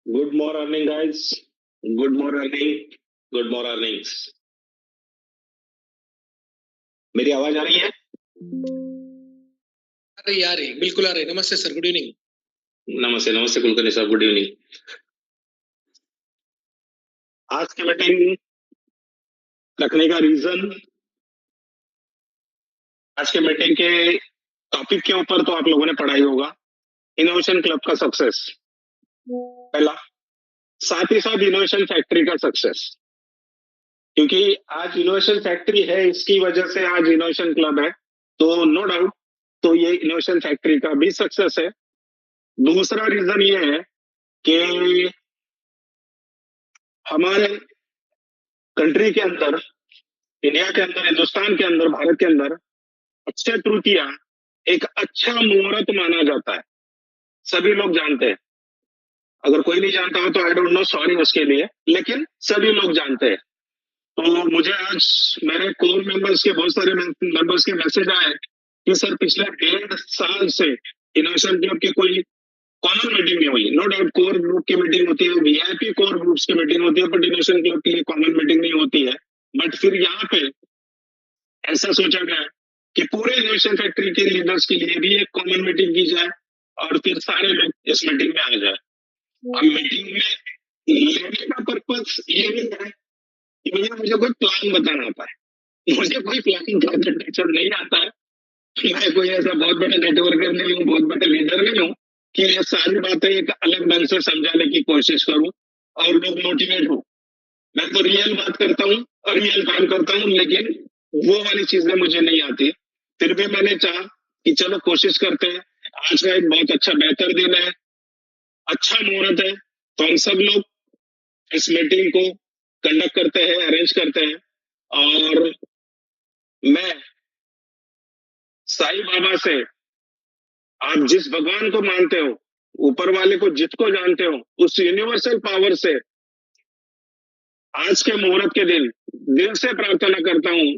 Good morning guys. Good morning. Good mornings. मेरी आवाज आ रही है? आ रही बिल्कुल आ रही। नमस्ते सर, गुड इवनिंग। नमस्ते नमस्ते कुलकर्णी साहब, गुड इवनिंग। आज की मीटिंग रखने का रीजन, आज के मीटिंग के टॉपिक के ऊपर तो आप लोगों ने पढ़ा ही होगा, इनोवेशन क्लब का सक्सेस पहला, साथ ही साथ इनोवेशन फैक्ट्री का सक्सेस। क्योंकि आज इनोवेशन फैक्ट्री है, इसकी वजह से आज इनोवेशन क्लब है, तो नो डाउट तो ये इनोवेशन फैक्ट्री का भी सक्सेस है। दूसरा रीजन ये है कि हमारे कंट्री के अंदर, इंडिया के अंदर, हिंदुस्तान के अंदर, भारत के अंदर अक्षय तृतीया एक अच्छा मुहूर्त माना जाता है। सभी लोग जानते हैं, अगर कोई नहीं जानता हो तो आई डोंट नो, सॉरी उसके लिए, लेकिन सभी लोग जानते हैं। तो मुझे आज मेरे कोर मेंबर्स के, बहुत सारे मेंबर्स के मैसेज आए कि सर पिछले 1.5 साल से इनोवेशन क्लब की कोई कॉमन मीटिंग नहीं हुई। नो डाउट कोर ग्रुप की मीटिंग होती है, वीआईपी कोर ग्रुप्स की मीटिंग होती है, बट इनोवेशन क्लब के लिए कॉमन मीटिंग नहीं होती है। बट फिर यहाँ पे ऐसा सोचा गया कि पूरे इनोवेशन फैक्ट्री के लीडर्स के लिए भी एक कॉमन मीटिंग की जाए और फिर सारे लोग इस मीटिंग में आ जाए। अब मीटिंग में लेने का पर्पस ये नहीं है कि भैया मुझे कोई प्लान बताना आता है, मुझे कोई प्लान प्रेजेंटेशन नहीं आता है। मैं कोई ऐसा बहुत बड़ा नेटवर्कर नहीं हूँ, बहुत बड़ा लीडर नहीं हूँ कि ये सारी बातें एक अलग ढंग से समझाने की कोशिश करूं और लोग मोटिवेट हो। मैं तो रियल बात करता हूँ और रियल काम करता हूँ, लेकिन वो वाली चीजें मुझे नहीं आती। फिर भी मैंने चाहा कि चलो कोशिश करते हैं। आज का एक बहुत अच्छा बेहतर दिन है, अच्छा मुहूर्त है, तो हम सब लोग इस मीटिंग को कंडक्ट करते हैं, अरेंज करते हैं। और मैं साईं बाबा से, आप जिस भगवान को मानते हो, ऊपर वाले को जिसको जानते हो, उस यूनिवर्सल पावर से आज के मुहूर्त के दिन दिल से प्रार्थना करता हूं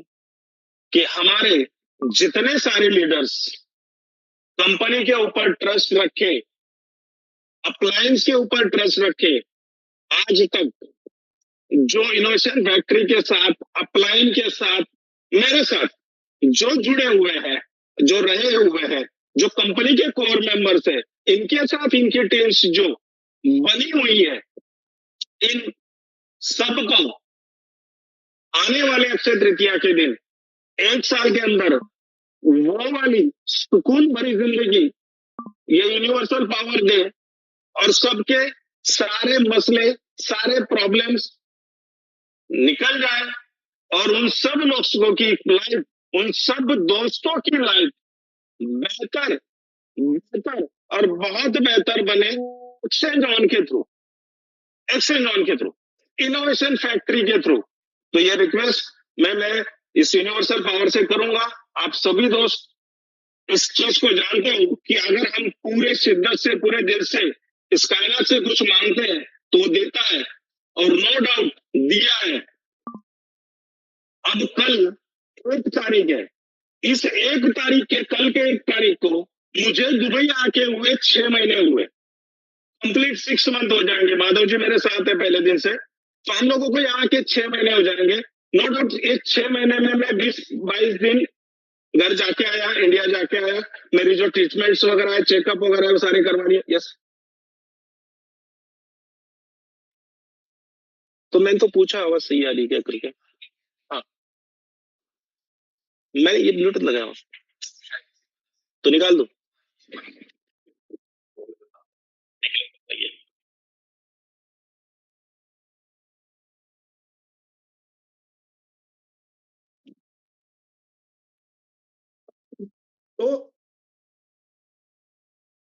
कि हमारे जितने सारे लीडर्स कंपनी के ऊपर ट्रस्ट रखे, अप्लायंस के ऊपर ट्रस्ट रखे, आज तक जो इनोवेशन फैक्ट्री के साथ, अप्लायंस के साथ, मेरे साथ जो जुड़े हुए हैं, जो रहे हुए हैं, जो कंपनी के कोर मेंबर्स है, इनके साथ इनकी टीम्स जो बनी हुई है, इन सबको आने वाले अक्षय तृतीया के दिन 1 साल के अंदर वो वाली सुकून भरी जिंदगी ये यूनिवर्सल पावर दे और सबके सारे मसले, सारे प्रॉब्लम्स निकल जाए और उन सब लोगों की लाइफ, उन सब दोस्तों की लाइफ बेहतर बेहतर और बहुत बेहतर बने एक्सचेंज ऑन के थ्रू, एक्सचेंज ऑन के थ्रू, इनोवेशन फैक्ट्री के थ्रू। तो ये रिक्वेस्ट मैं इस यूनिवर्सल पावर से करूंगा। आप सभी दोस्त इस चीज को जानते हो कि अगर हम पूरे शिद्दत से, पूरे दिल से इस कायनात से कुछ मांगते हैं तो वो देता है, और नो डाउट दिया है। अब कल 1 तारीख है, इस 1 तारीख के, कल के 1 तारीख को मुझे दुबई आके हुए 6 महीने हुए, कंप्लीट 6 मंथ हो जाएंगे। माधव जी मेरे साथ है पहले दिन से, तो हम लोगों को यहाँ के 6 महीने हो जाएंगे। नो डाउट इस 6 महीने में मैं 20-22 दिन घर जाके आया, इंडिया जाके आया, मेरी जो ट्रीटमेंट्स वगैरह है, चेकअप वगैरह है, वो सारे करवा लिए। यस, तो मैंने तो पूछा आवाज सही आ रही क्या करके। हाँ, मैंने ये ब्लूटूथ लगाया हूँ, तो निकाल दो। तो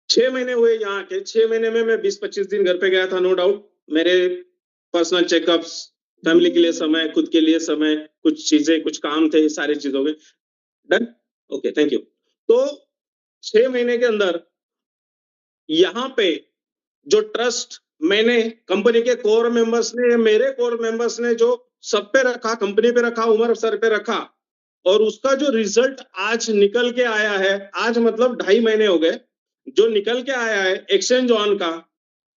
6 महीने हुए यहाँ के, 6 महीने में मैं 20-25 दिन घर पे गया था। नो डाउट मेरे पर्सनल चेकअप्स, फैमिली के लिए समय, खुद के लिए समय, कुछ चीजें, कुछ काम थे, सारी चीजों के डन। Okay, thank you. तो 6 महीने के अंदर यहाँ पे जो ट्रस्ट मैंने कंपनी के कोर मेंबर्स ने, मेरे कोर मेंबर्स ने जो सब पे रखा, कंपनी पे रखा, उमर सर पे रखा, और उसका जो रिजल्ट आज निकल के आया है, आज मतलब 2.5 महीने हो गए, जो निकल के आया है एक्सचेंज ऑन का,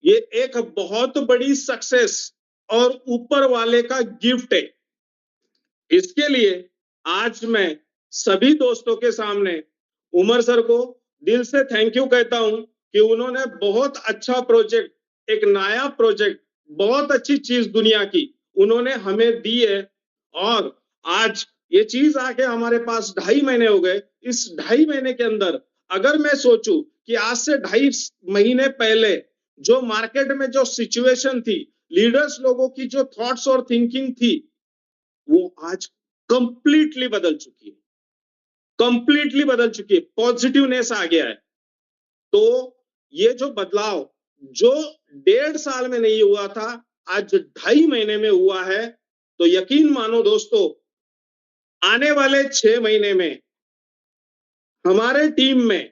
ये एक बहुत बड़ी सक्सेस और ऊपर वाले का गिफ्ट है। इसके लिए आज मैं सभी दोस्तों के सामने उमर सर को दिल से थैंक यू कहता हूं कि उन्होंने बहुत अच्छा प्रोजेक्ट, एक नया प्रोजेक्ट, बहुत अच्छी चीज दुनिया की उन्होंने हमें दी है। और आज ये चीज आके हमारे पास 2.5 महीने हो गए। इस 2.5 महीने के अंदर अगर मैं सोचूं कि आज से 2.5 महीने पहले जो मार्केट में जो सिचुएशन थी, लीडर्स लोगों की जो थॉट्स और थिंकिंग थी, वो आज कंप्लीटली बदल चुकी है, कंप्लीटली बदल चुकी है। पॉजिटिवनेस आ गया है। तो ये जो बदलाव जो 1.5 साल में नहीं हुआ था, आज 2.5 महीने में हुआ है। तो यकीन मानो दोस्तों, आने वाले 6 महीने में हमारे टीम में,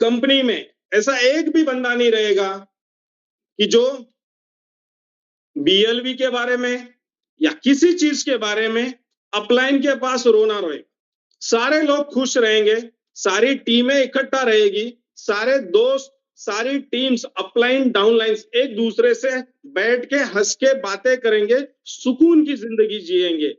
कंपनी में ऐसा एक भी बंदा नहीं रहेगा कि जो बीएलवी के बारे में या किसी चीज के बारे में अपलाइन के पास रोना रोए। सारे लोग खुश रहेंगे, सारी टीमें इकट्ठा रहेगी, सारे दोस्त, सारी टीम्स अपलाइन डाउनलाइंस एक दूसरे से बैठ के हंस के बातें करेंगे, सुकून की जिंदगी जिएंगे।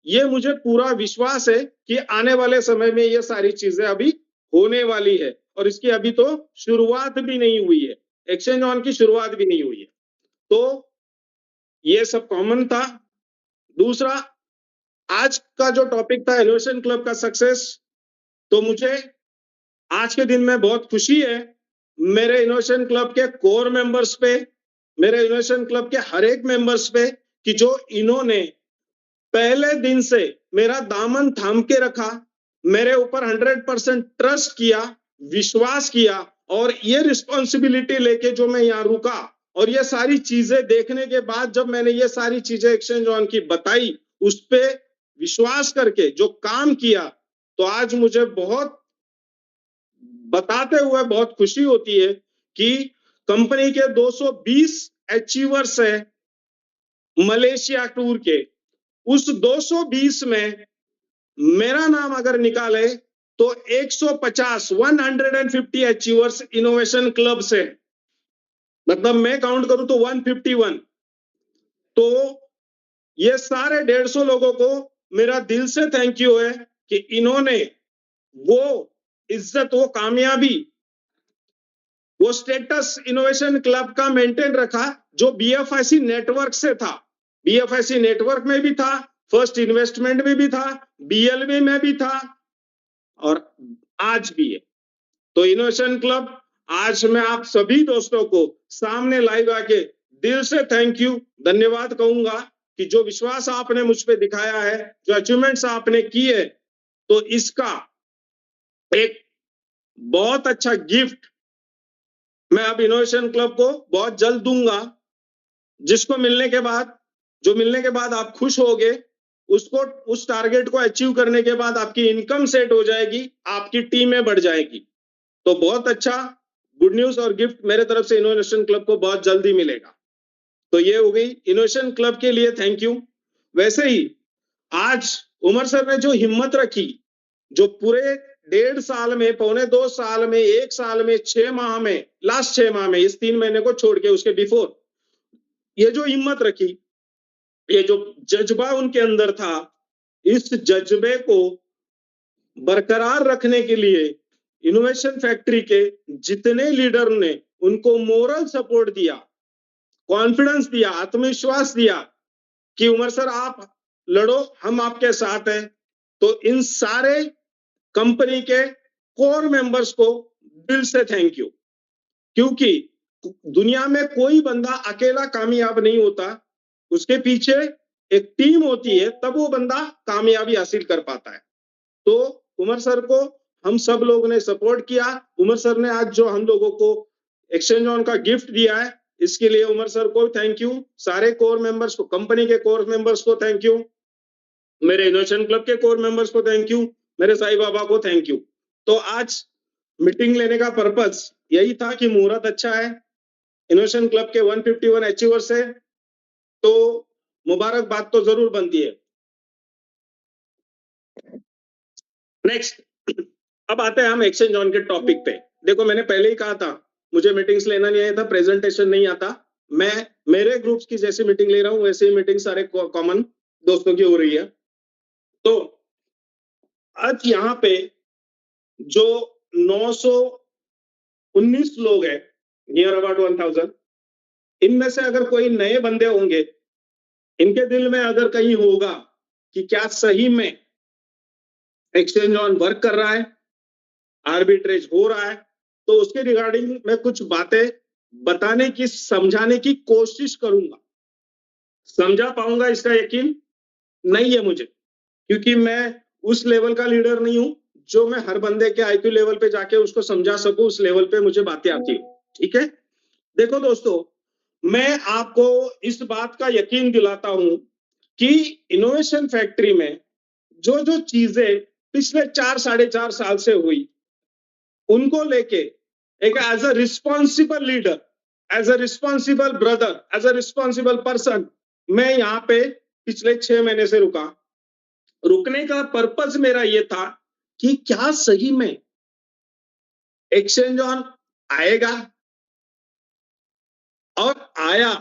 ये मुझे पूरा विश्वास है कि आने वाले समय में ये सारी चीजें अभी होने वाली है। और इसकी अभी तो शुरुआत भी नहीं हुई है, एक्सचेंज ऑन की शुरुआत भी नहीं हुई है। तो ये सब कॉमन था। दूसरा, आज का जो टॉपिक था इनोवेशन क्लब का सक्सेस, तो मुझे आज के दिन में बहुत खुशी है मेरे इनोवेशन क्लब के कोर मेंबर्स पे, मेरे इनोवेशन क्लब के हर एक मेंबर्स पे, कि जो इन्होंने पहले दिन से मेरा दामन थाम के रखा, मेरे ऊपर 100% ट्रस्ट किया, विश्वास किया, और ये रिस्पॉन्सिबिलिटी लेके जो मैं यहाँ रुका, और ये सारी चीजें देखने के बाद जब मैंने ये सारी चीजें एक्सचेंज ऑन की बताई, उस पे विश्वास करके जो काम किया, तो आज मुझे बहुत बताते हुए बहुत खुशी होती है कि कंपनी के 220 अचीवर्स है मलेशिया टूर के, उस 220 में मेरा नाम अगर निकाले तो 150 अचीवर्स इनोवेशन क्लब से, मतलब मैं काउंट करूं तो 151। तो ये सारे 150 लोगों को मेरा दिल से थैंक यू है कि इन्होंने वो इज्जत, वो कामयाबी, वो स्टेटस इनोवेशन क्लब का मेंटेन रखा जो बीएफआईसी नेटवर्क से था। बीएफआईसी नेटवर्क में भी था, फर्स्ट इन्वेस्टमेंट में भी था, बीएलवी में भी था, और आज भी है। तो इनोवेशन क्लब, आज मैं आप सभी दोस्तों को सामने लाइव आके दिल से थैंक यू, धन्यवाद कहूंगा कि जो विश्वास आपने मुझ पे दिखाया है, जो अचीवमेंट्स आपने किए, तो इसका एक बहुत अच्छा गिफ्ट मैं अब इनोवेशन क्लब को बहुत जल्द दूंगा, जिसको मिलने के बाद, जो मिलने के बाद आप खुश होगे, उसको, उस टारगेट को अचीव करने के बाद आपकी इनकम सेट हो जाएगी, आपकी टीमें बढ़ जाएगी। तो बहुत अच्छा गुड न्यूज और गिफ्ट मेरे तरफ से इनोवेशन क्लब को बहुत जल्दी मिलेगा। तो ये हो गई इनोवेशन क्लब के लिए थैंक यू। वैसे ही आज उमर सर ने जो हिम्मत रखी, जो पूरे 1.5 साल में, पौने 2 साल में, 1 साल में, 6 माह में, लास्ट 6 माह में, इस 3 महीने को छोड़ के उसके बिफोर, ये जो हिम्मत रखी, ये जो जज्बा उनके अंदर था, इस जज्बे को बरकरार रखने के लिए इनोवेशन फैक्ट्री के जितने लीडर ने उनको मोरल सपोर्ट दिया, कॉन्फिडेंस दिया, आत्मविश्वास दिया कि उमर सर आप लड़ो, हम आपके साथ हैं, तो इन सारे कंपनी के कोर मेंबर्स को दिल से थैंक यू। क्योंकि दुनिया में कोई बंदा अकेला कामयाब नहीं होता, उसके पीछे एक टीम होती है, तब वो बंदा कामयाबी हासिल कर पाता है। तो उमर सर को हम सब लोगों ने सपोर्ट किया। उमर सर ने आज जो हम लोगों को एक्सचेंज ऑन का गिफ्ट दिया है, इसके लिए उमर सर को थैंक यू, सारे कोर मेंबर्स को, कंपनी के कोर मेंबर्स को थैंक यू, मेरे इनोवेशन क्लब के कोर मेंबर्स को थैंक यू, मेरे साईं बाबा को थैंक यू। तो आज मीटिंग लेने का पर्पस यही था कि मुहूर्त अच्छा है, इनोवेशन क्लब के 151 अचीवर्स है, तो मुबारकबाद तो जरूर बनती है। नेक्स्ट, अब आते हैं हम एक्सचेंज ऑन के टॉपिक पे। देखो मैंने पहले ही कहा था मुझे मीटिंग्स लेना नहीं आया था, प्रेजेंटेशन नहीं आता, मैं मेरे ग्रुप्स की जैसी मीटिंग ले रहा हूं वैसे ही मीटिंग सारे कॉमन दोस्तों की हो रही है। तो आज यहाँ पे जो 919 लोग हैं, नियर अबाउट 1000, इनमें से अगर कोई नए बंदे होंगे, इनके दिल में अगर कहीं होगा कि क्या सही में एक्सचेंज ऑन वर्क कर रहा है, आर्बिट्रेज हो रहा है, तो उसके रिगार्डिंग मैं कुछ बातें बताने की, समझाने की कोशिश करूंगा। समझा पाऊंगा इसका यकीन नहीं है मुझे, क्योंकि मैं उस लेवल का लीडर नहीं हूं जो मैं हर बंदे के आईक्यू लेवल पे जाके उसको समझा सकूं, उस लेवल पे मुझे बातें आती है। ठीक है, देखो दोस्तों, मैं आपको इस बात का यकीन दिलाता हूं कि इनोवेशन फैक्ट्री में जो जो चीजें पिछले 4-4.5 साल से हुई, उनको लेके एक as a responsible leader, as a responsible brother, as a responsible person, मैं यहाँ पे पिछले 6 महीने से रुका। रुकने का पर्पस मेरा ये था कि क्या सही में एक्सचेंज ऑन आएगा, और आया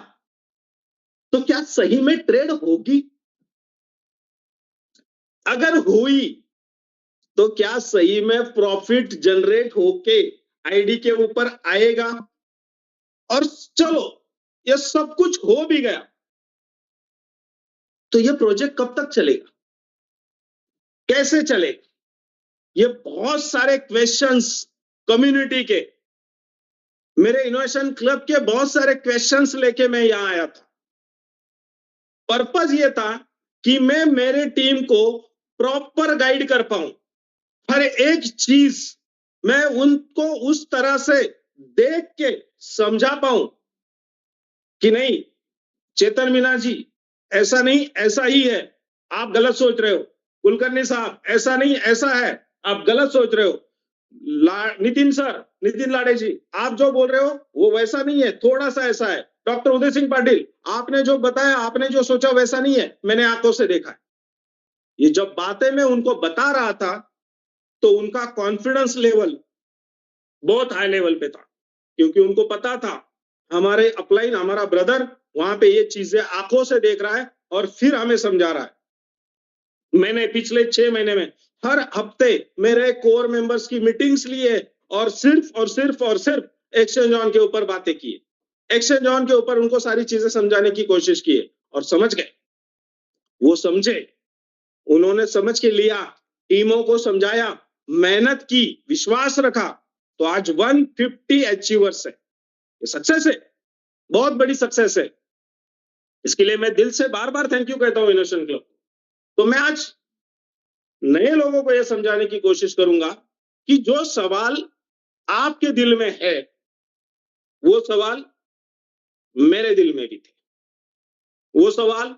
तो क्या सही में ट्रेड होगी, अगर हुई तो क्या सही में प्रॉफिट जनरेट होके आईडी के ऊपर आएगा, और चलो ये सब कुछ हो भी गया तो ये प्रोजेक्ट कब तक चलेगा, कैसे चलेगा, ये बहुत सारे क्वेश्चंस कम्युनिटी के, मेरे इनोवेशन क्लब के बहुत सारे क्वेश्चंस लेके मैं यहां आया था। पर्पस ये था कि मैं मेरे टीम को प्रॉपर गाइड कर पाऊं, हर एक चीज मैं उनको उस तरह से देख के समझा पाऊं कि नहीं चेतन मीना जी, ऐसा नहीं ऐसा ही है, आप गलत सोच रहे हो, कुलकर्णी साहब ऐसा नहीं ऐसा है, आप गलत सोच रहे हो, नितिन सर, नितिन लाड़े जी, आप जो बोल रहे हो वो वैसा नहीं है, थोड़ा सा ऐसा है, डॉक्टर उदय सिंह पाटिल, आपने जो बताया, आपने जो सोचा वैसा नहीं है, मैंने आंखों से देखा है। ये जब बातें मैं उनको बता रहा था तो उनका कॉन्फिडेंस लेवल बहुत हाई लेवल पे था, क्योंकि उनको पता था हमारे अपलाइन, हमारा ब्रदर वहां पे ये चीजें आंखों से देख रहा है और फिर हमें समझा रहा है। मैंने पिछले 6 महीने में हर हफ्ते मेरे कोर मेंबर्स की मीटिंग्स लिए और सिर्फ एक्सचेंज ऑन के ऊपर बातें की, एक्सचेंज ऑन के ऊपर उनको सारी चीजें समझाने की कोशिश की और समझ गए, वो समझे, उन्होंने समझ के लिया, टीमों को समझाया, मेहनत की, विश्वास रखा, तो आज 150 अचीवर्स है। ये सक्सेस है, बहुत बड़ी सक्सेस है। इसके लिए मैं दिल से बार बार थैंक यू कहता हूं इनोवेशन क्लब। तो मैं आज नए लोगों को यह समझाने की कोशिश करूंगा कि जो सवाल आपके दिल में है वो सवाल मेरे दिल में भी थे, वो सवाल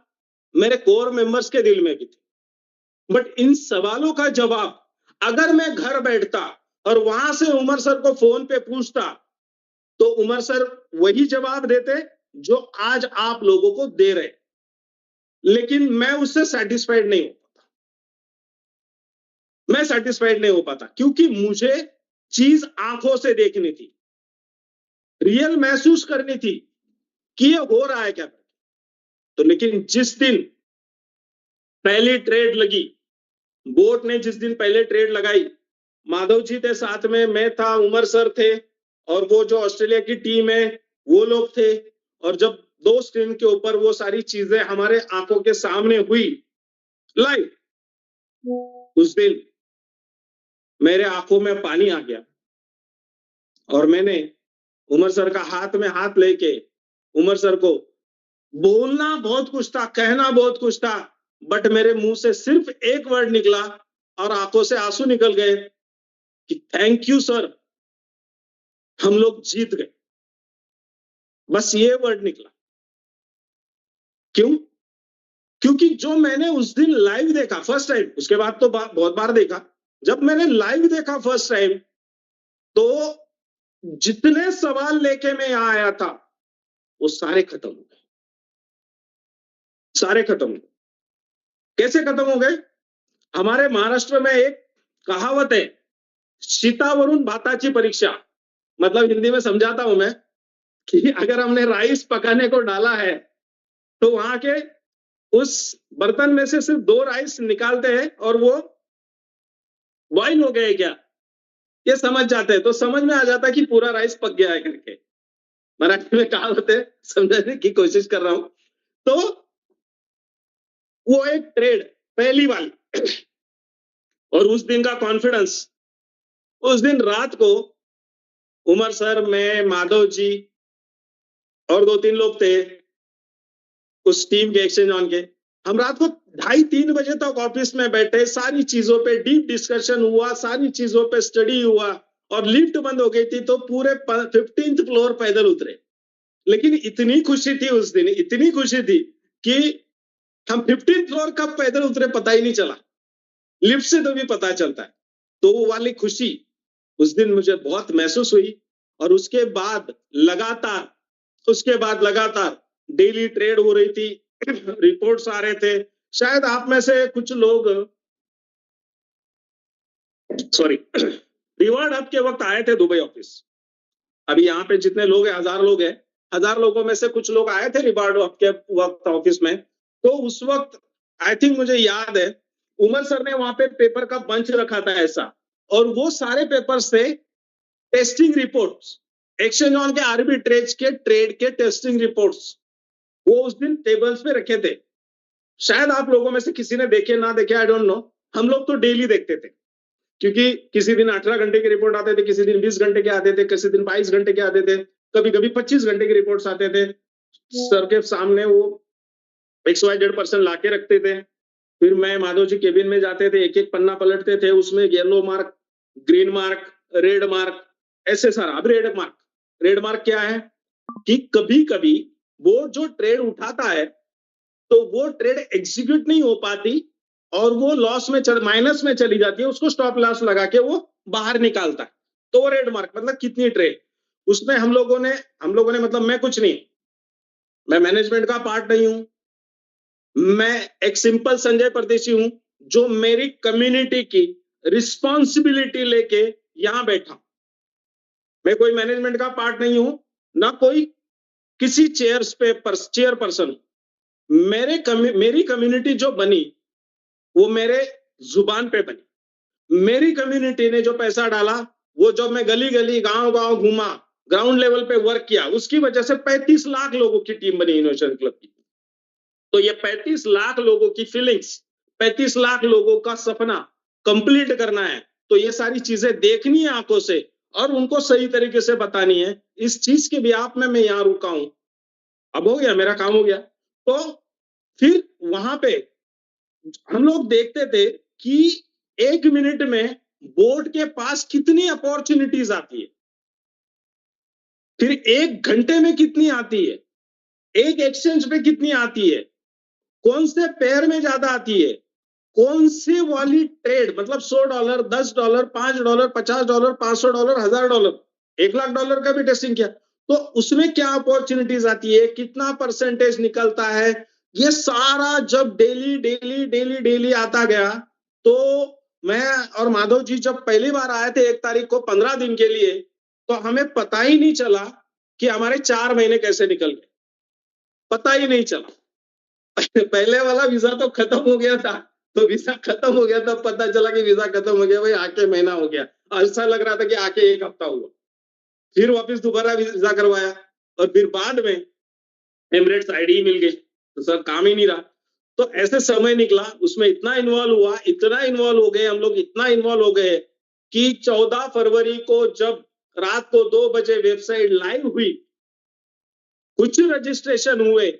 मेरे कोर मेंबर्स के दिल में भी थे, बट इन सवालों का जवाब अगर मैं घर बैठता और वहां से उमर सर को फोन पे पूछता तो उमर सर वही जवाब देते जो आज आप लोगों को दे रहे, लेकिन मैं उससे सेटिस्फाइड नहीं हो पाता, मैं सेटिस्फाइड नहीं हो पाता, क्योंकि मुझे चीज आंखों से देखनी थी, रियल महसूस करनी थी कि ये हो रहा है क्या। तो लेकिन जिस दिन पहली ट्रेड लगी, बोट ने जिस दिन पहले ट्रेड लगाई, माधव जी थे साथ में, मैं था, उमर सर थे, और वो जो ऑस्ट्रेलिया की टीम है वो लोग थे, और जब 2 स्क्रीन के ऊपर वो सारी चीजें हमारे आंखों के सामने हुई लाइव, उस दिन मेरे आंखों में पानी आ गया और मैंने उमर सर का हाथ में हाथ लेके उमर सर को बोलना बहुत कुछ था, कहना बहुत कुछ था, बट मेरे मुंह से सिर्फ एक वर्ड निकला और आंखों से आंसू निकल गए कि थैंक यू सर, हम लोग जीत गए। बस ये वर्ड निकला। क्यों? क्योंकि जो मैंने उस दिन लाइव देखा फर्स्ट टाइम, उसके बाद तो बहुत बार देखा, जब मैंने लाइव देखा फर्स्ट टाइम तो जितने सवाल लेके मैं यहां आया था वो सारे खत्म हो गए, सारे खत्म हो गए। कैसे खत्म हो गए? हमारे महाराष्ट्र में एक कहावत है, शीतावरून भाताची परीक्षा, मतलब हिंदी में समझाता हूं मैं कि अगर हमने राइस पकाने को डाला है तो वहां के उस बर्तन में से सिर्फ 2 राइस निकालते हैं और वो बॉइल हो गए क्या, ये समझ जाते हैं, तो समझ में आ जाता है कि पूरा राइस पक गया है करके। मराठी में कहावत है, समझाने की कोशिश कर रहा हूं। तो वो एक ट्रेड पहली वाली और उस दिन का कॉन्फिडेंस, उस दिन रात को उमर सर, मैं, माधव जी और 2-3 लोग थे उस टीम के एक्सचेंज ऑन के। हम रात को 2:30-3 बजे तक ऑफिस में बैठे, सारी चीजों पे डीप डिस्कशन हुआ, सारी चीजों पे स्टडी हुआ और लिफ्ट बंद हो गई थी तो पूरे 15th फ्लोर पैदल उतरे। लेकिन इतनी खुशी थी उस दिन, इतनी खुशी थी कि हम 15th फ्लोर कब पैदल उतरे पता ही नहीं चला, लिफ्ट से तो भी पता चलता है। तो वो वाली खुशी उस दिन मुझे बहुत महसूस हुई और उसके बाद लगातार डेली ट्रेड हो रही थी, रिपोर्ट्स आ रहे थे। शायद आप में से कुछ लोग रिवॉर्ड हब के वक्त आए थे दुबई ऑफिस। अभी यहाँ पे जितने लोग हैं, 1000 लोग हैं, 1000 लोगों में से कुछ लोग आए थे रिवॉर्ड हब के वक्त ऑफिस में। तो उस वक्त आई थिंक मुझे याद है उमर सर ने वहां पे पेपर का बंच रखा था ऐसा, और वो सारे पेपर्स थे टेस्टिंग रिपोर्ट्स, एक्सचेंज ऑन के आर्बिट्रेज के ट्रेड के टेस्टिंग रिपोर्ट्स, वो उस दिन टेबल्स पे रखे थे। शायद आप लोगों में से किसी ने देखे ना देखे, आई डोंट नो। हम लोग तो डेली देखते थे क्योंकि किसी दिन 18 घंटे की रिपोर्ट आते थे, किसी दिन 20 घंटे के आते थे, किसी दिन 22 घंटे के आते थे, कभी कभी 25 घंटे की रिपोर्ट्स आते थे। सर के सामने वो XYZ% लाके रखते थे, फिर मैं माधव जी केबिन में जाते थे, एक एक पन्ना पलटते थे, उसमें yellow mark, Green Marc, red mark, ऐसे सारा। अब रेड मार्क क्या है कि कभी कभी वो जो ट्रेड उठाता है तो वो ट्रेड एग्जीक्यूट नहीं हो पाती और वो लॉस में माइनस में चली जाती है, उसको स्टॉप लॉस लगा के वो बाहर निकालता है, तो वो रेड मार्क मतलब कितनी ट्रेड। उसमें हम लोगों ने मतलब मैं कुछ नहीं, मैं मैनेजमेंट का पार्ट नहीं हूं, मैं एक सिंपल संजय परदेशी हूं जो मेरी कम्युनिटी की रिस्पॉन्सिबिलिटी लेके यहां बैठा। मैं कोई मैनेजमेंट का पार्ट नहीं हूं, ना कोई किसी चेयर पर्सन। मेरी कम्युनिटी जो बनी वो मेरे जुबान पे बनी। मेरी कम्युनिटी ने जो पैसा डाला, वो जब मैं गली गली गांव गांव घूमा, ग्राउंड लेवल पे वर्क किया, उसकी वजह से 35 लाख लोगों की टीम बनी इनोवेशन क्लब की। तो ये 35 लाख लोगों की फीलिंग्स, 35 लाख लोगों का सपना कंप्लीट करना है, तो ये सारी चीजें देखनी है आंखों से और उनको सही तरीके से बतानी है। इस चीज के बिहाफ में मैं यहां रुका हूं। अब हो गया, मेरा काम हो गया। तो फिर वहां पे हम लोग देखते थे कि 1 मिनट में बोर्ड के पास कितनी अपॉर्चुनिटीज आती है, फिर 1 घंटे में कितनी आती है, एक एक्सचेंज पे कितनी आती है, कौन से पेयर में ज्यादा आती है, कौन सी वाली ट्रेड मतलब $100, $10, $5, $50, $500, $1000, $1,00,000 का भी टेस्टिंग किया, तो उसमें क्या अपॉर्चुनिटीज आती है, कितना परसेंटेज निकलता है, ये सारा जब डेली आता गया। तो मैं और माधव जी जब पहली बार आए थे 1 तारीख को 15 दिन के लिए, तो हमें पता ही नहीं चला कि हमारे 4 महीने कैसे निकल गए, पता ही नहीं चला। पहले वाला वीजा तो खत्म हो गया था, तो वीजा खत्म हो गया तब पता चला कि वीजा खत्म हो गया, भाई आके महीना हो गया, ऐसा लग रहा था कि आके 1 हफ्ता हुआ। फिर वापस दोबारा वीजा करवाया और फिर बाद में एमिरेट्स आईडी मिल गई, तो सर काम ही नहीं रहा। तो ऐसे समय निकला, उसमें इतना इन्वॉल्व हुआ, इतना इन्वॉल्व हो गए हम लोग, इतना इन्वॉल्व हो गए कि 14 फरवरी को जब रात को 2 बजे वेबसाइट लाइव हुई, कुछ रजिस्ट्रेशन हुए,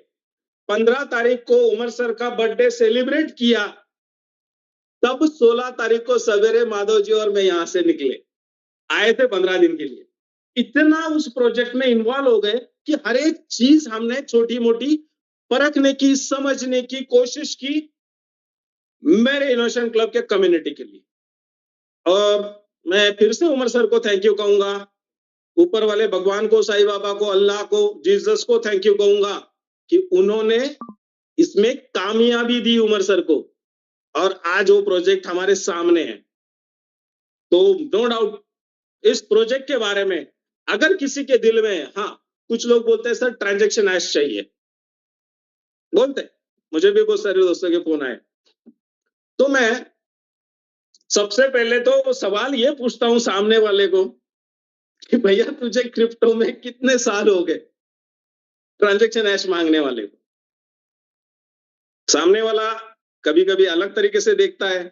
15 तारीख को उमर सर का बर्थडे सेलिब्रेट किया, तब 16 तारीख को सवेरे माधव जी और मैं यहां से निकले, आए थे 15 दिन के लिए। इतना उस प्रोजेक्ट में इन्वॉल्व हो गए कि हर एक चीज हमने छोटी मोटी परखने की, समझने की कोशिश की मेरे इनोवेशन क्लब के कम्युनिटी के लिए। और मैं फिर से उमर सर को थैंक यू कहूंगा, ऊपर वाले भगवान को, साईं बाबा को, अल्लाह को, जीसस को थैंक यू कहूंगा कि उन्होंने इसमें कामयाबी दी उमर सर को, और आज वो प्रोजेक्ट हमारे सामने है। तो नो डाउट इस प्रोजेक्ट के बारे में अगर किसी के दिल में, हाँ कुछ लोग बोलते हैं सर ट्रांजैक्शन हैश चाहिए, बोलते हैं, मुझे भी बहुत सारे दोस्तों के फोन आए, तो मैं सबसे पहले तो वो सवाल ये पूछता हूं सामने वाले को कि भैया तुझे क्रिप्टो में कितने साल हो गए, ट्रांजैक्शन हैश मांगने वाले को। सामने वाला कभी कभी अलग तरीके से देखता है,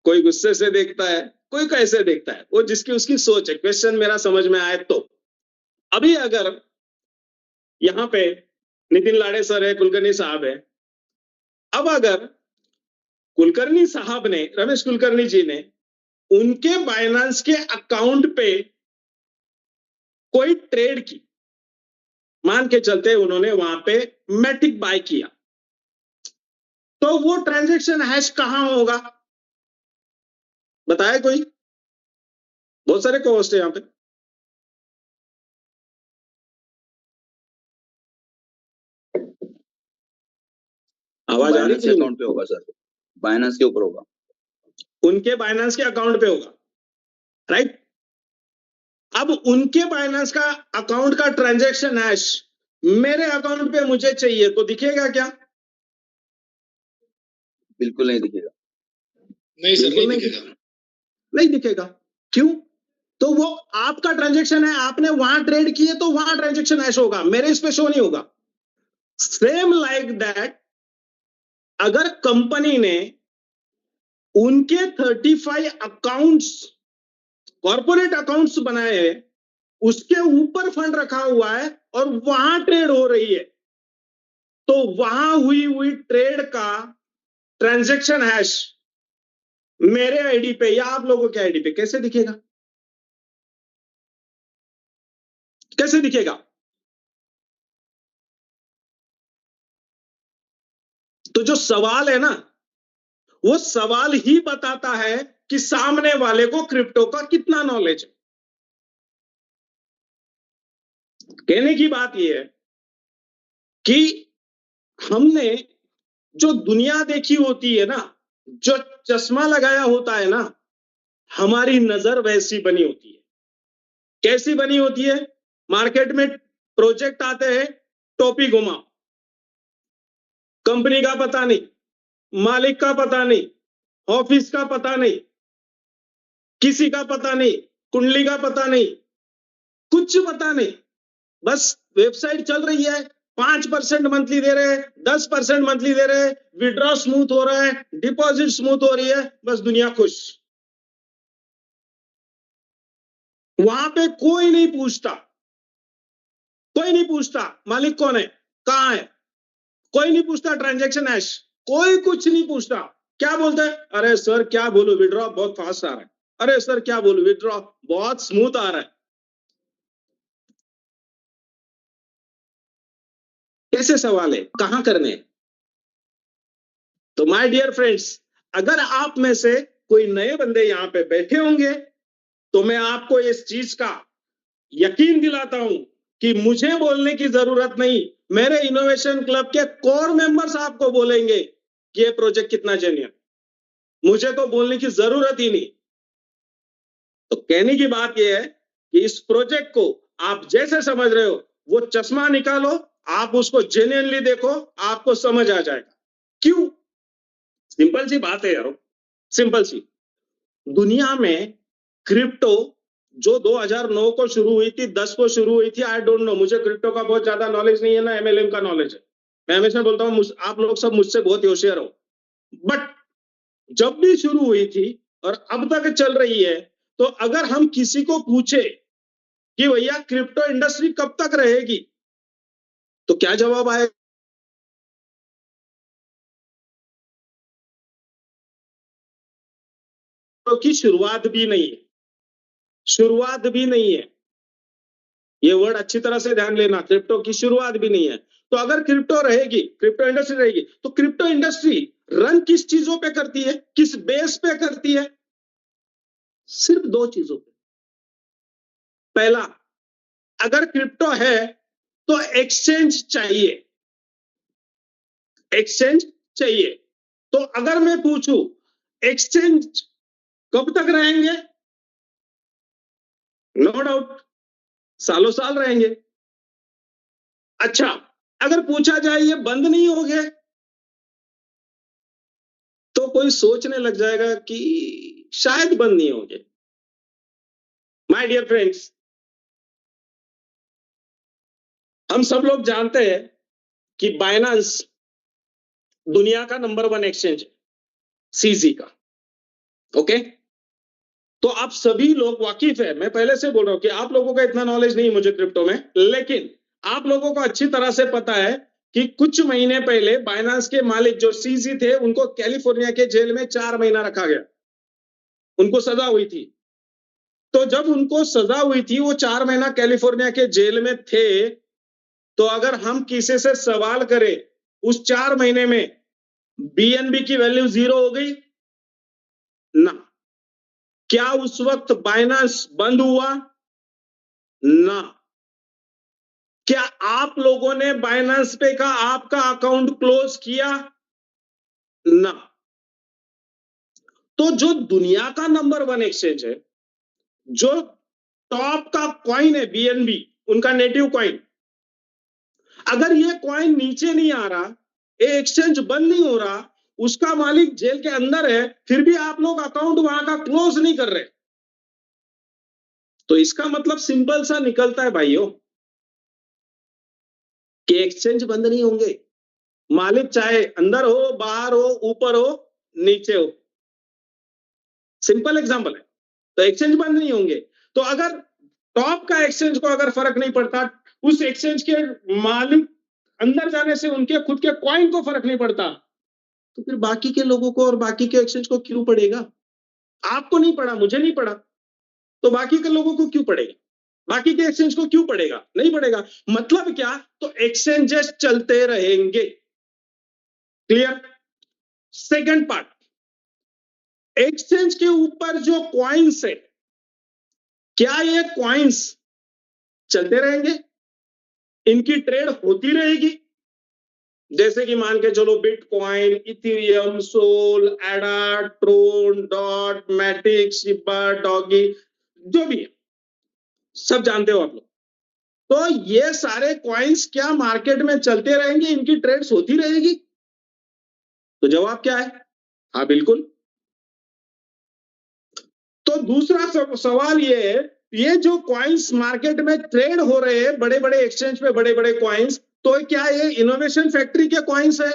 कोई गुस्से से देखता है, कोई कैसे देखता है, वो जिसकी उसकी सोच है। क्वेश्चन मेरा समझ में आए तो अभी अगर यहाँ पे नितिन लाड़े सर है, कुलकर्णी साहब है, अब अगर कुलकर्णी साहब ने, रमेश कुलकर्णी जी ने उनके बाइनेंस के अकाउंट पे कोई ट्रेड की, मान के चलते उन्होंने वहां पे मैटिक बाय किया, तो वो ट्रांजैक्शन हैश कहां होगा, बताए कोई? बहुत सारे कोस्ट है यहां पे। आवाज आ रही बाइनेंस है? अकाउंट पे होगा सर, बाइनेंस के ऊपर होगा। उनके बाइनेंस के अकाउंट पे होगा, राइट? अब उनके बाइनेंस का अकाउंट का ट्रांजैक्शन हैश मेरे अकाउंट पे मुझे चाहिए तो दिखेगा क्या? बिल्कुल नहीं दिखेगा। नहीं सर, बिल्कुल नहीं नहीं दिखेगा। नहीं दिखेगा। क्यों? तो वो आपका ट्रांजैक्शन है, आपने वहां ट्रेड किए तो वहां ट्रांजैक्शन हैश होगा, मेरे इस पे शो नहीं होगा। सेम लाइक दैट, अगर कंपनी ने उनके 35 अकाउंट्स, कॉर्पोरेट अकाउंट्स बनाए हैं, उसके ऊपर फंड रखा हुआ है और वहां ट्रेड हो रही है, तो वहां हुई ट्रेड का ट्रांजैक्शन हैश मेरे आईडी पे या आप लोगों के आईडी पे कैसे दिखेगा? कैसे दिखेगा? तो जो सवाल है ना, वो सवाल ही बताता है कि सामने वाले को क्रिप्टो का कितना नॉलेज है। कहने की बात यह है कि हमने जो दुनिया देखी होती है ना, जो चश्मा लगाया होता है ना, हमारी नजर वैसी बनी होती है। कैसी बनी होती है? मार्केट में प्रोजेक्ट आते हैं, टोपी घुमाओ, कंपनी का पता नहीं, मालिक का पता नहीं, ऑफिस का पता नहीं, किसी का पता नहीं, कुंडली का पता नहीं, कुछ पता नहीं, बस वेबसाइट चल रही है, 5% मंथली दे रहे हैं, 10% मंथली दे रहे हैं, विड्रॉ स्मूथ हो रहा है, डिपॉजिट स्मूथ हो रही है, बस दुनिया खुश। वहां पे कोई नहीं पूछता, कोई नहीं पूछता मालिक कौन है, कहां है, कोई नहीं पूछता ट्रांजैक्शन हैश, कोई कुछ नहीं पूछता। क्या बोलते हैं? अरे सर क्या बोलूं, विड्रॉ बहुत फास्ट आ रहा है, अरे सर क्या बोलूं, विड्रॉ बहुत स्मूथ आ रहा है। कैसे सवाल है, कहां करने? तो माय डियर फ्रेंड्स, अगर आप में से कोई नए बंदे यहां पे बैठे होंगे तो मैं आपको इस चीज का यकीन दिलाता हूं कि मुझे बोलने की जरूरत नहीं, मेरे इनोवेशन क्लब के कोर मेंबर्स आपको बोलेंगे कि ये प्रोजेक्ट कितना जेन्युइन, मुझे तो बोलने की जरूरत ही नहीं। तो कहने की बात यह है कि इस प्रोजेक्ट को आप जैसे समझ रहे हो, वो चश्मा निकालो, आप उसको जेन्युइनली देखो, आपको समझ आ जाएगा। क्यों? सिंपल सी बात है यारो, सिंपल सी। दुनिया में क्रिप्टो जो 2009 को शुरू हुई थी, 10 को शुरू हुई थी, आई डोंट नो, मुझे क्रिप्टो का बहुत ज्यादा नॉलेज नहीं है ना एमएलएम का नॉलेज है। मैं हमेशा बोलता हूं आप लोग सब मुझसे बहुत होशियार हो, बट जब भी शुरू हुई थी और अब तक चल रही है, तो अगर हम किसी को पूछे कि भैया क्रिप्टो इंडस्ट्री कब तक रहेगी, तो क्या जवाब आएगा? की शुरुआत भी नहीं है, शुरुआत भी नहीं है। ये वर्ड अच्छी तरह से ध्यान लेना, क्रिप्टो की शुरुआत भी नहीं है। तो अगर क्रिप्टो रहेगी, क्रिप्टो इंडस्ट्री रहेगी, तो क्रिप्टो इंडस्ट्री रन किस चीजों पे करती है, किस बेस पे करती है? सिर्फ दो चीजों पे। पहला, अगर क्रिप्टो है तो एक्सचेंज चाहिए, एक्सचेंज चाहिए। तो अगर मैं पूछूं एक्सचेंज कब तक रहेंगे, नो डाउट सालों साल रहेंगे। अच्छा, अगर पूछा जाए ये बंद नहीं हो गए, तो कोई सोचने लग जाएगा कि शायद बंद नहीं होंगे। माय डियर फ्रेंड्स, हम सब लोग जानते हैं कि बाइनांस दुनिया का नंबर 1 एक्सचेंज है, सीजी का। ओके, तो आप सभी लोग वाकिफ है, मैं पहले से बोल रहा हूं कि आप लोगों का इतना नॉलेज नहीं है मुझे क्रिप्टो में, लेकिन आप लोगों को अच्छी तरह से पता है कि कुछ महीने पहले बाइनांस के मालिक जो सीजी थे, उनको कैलिफोर्निया के जेल में 4 महीना रखा गया, उनको सजा हुई थी। तो जब उनको सजा हुई थी, वो 4 महीना कैलिफोर्निया के जेल में थे, तो अगर हम किसी से सवाल करें उस 4 महीने में बीएनबी की वैल्यू 0 हो गई ना? क्या उस वक्त बाइनांस बंद हुआ ना? क्या आप लोगों ने बाइनांस पे का आपका अकाउंट क्लोज किया ना? तो जो दुनिया का नंबर 1 एक्सचेंज है, जो टॉप का कॉइन है बीएनबी, उनका नेटिव कॉइन, अगर ये कॉइन नीचे नहीं आ रहा, ये एक्सचेंज बंद नहीं हो रहा, उसका मालिक जेल के अंदर है, फिर भी आप लोग अकाउंट वहां का क्लोज नहीं कर रहे, तो इसका मतलब सिंपल सा निकलता है भाइयों कि एक्सचेंज बंद नहीं होंगे। मालिक चाहे अंदर हो, बाहर हो, ऊपर हो, नीचे हो, सिंपल एग्जांपल है, तो एक्सचेंज बंद नहीं होंगे। तो अगर टॉप का एक्सचेंज को अगर फर्क नहीं पड़ता, उस एक्सचेंज के मालिक अंदर जाने से उनके खुद के कॉइन को फर्क नहीं पड़ता, तो फिर बाकी के लोगों को और बाकी के एक्सचेंज को क्यों पड़ेगा? आपको नहीं पड़ा, मुझे नहीं पड़ा, तो बाकी के लोगों को क्यों पड़ेगा? बाकी के एक्सचेंज को क्यों पड़ेगा? नहीं पड़ेगा। मतलब क्या? तो एक्सचेंजेस चलते रहेंगे। क्लियर? सेकंड पार्ट, एक्सचेंज के ऊपर जो कॉइन्स है, क्या ये कॉइन्स चलते रहेंगे? इनकी ट्रेड होती रहेगी? जैसे कि मान के चलो bitcoin, Ethereum, Sol, Ada, Tron, Dot, Matic, Shiba, Doge, जो भी है, सब जानते हो आप लोग। तो ये सारे कॉइन्स क्या मार्केट में चलते रहेंगे? इनकी ट्रेड्स होती रहेगी? तो जवाब क्या है? हाँ, बिल्कुल। तो दूसरा सवाल ये है, ये जो कॉइन्स मार्केट में ट्रेड हो रहे हैं, बड़े बड़े एक्सचेंज पे बड़े बड़े कॉइन्स, तो क्या ये इनोवेशन फैक्ट्री के कॉइन्स है?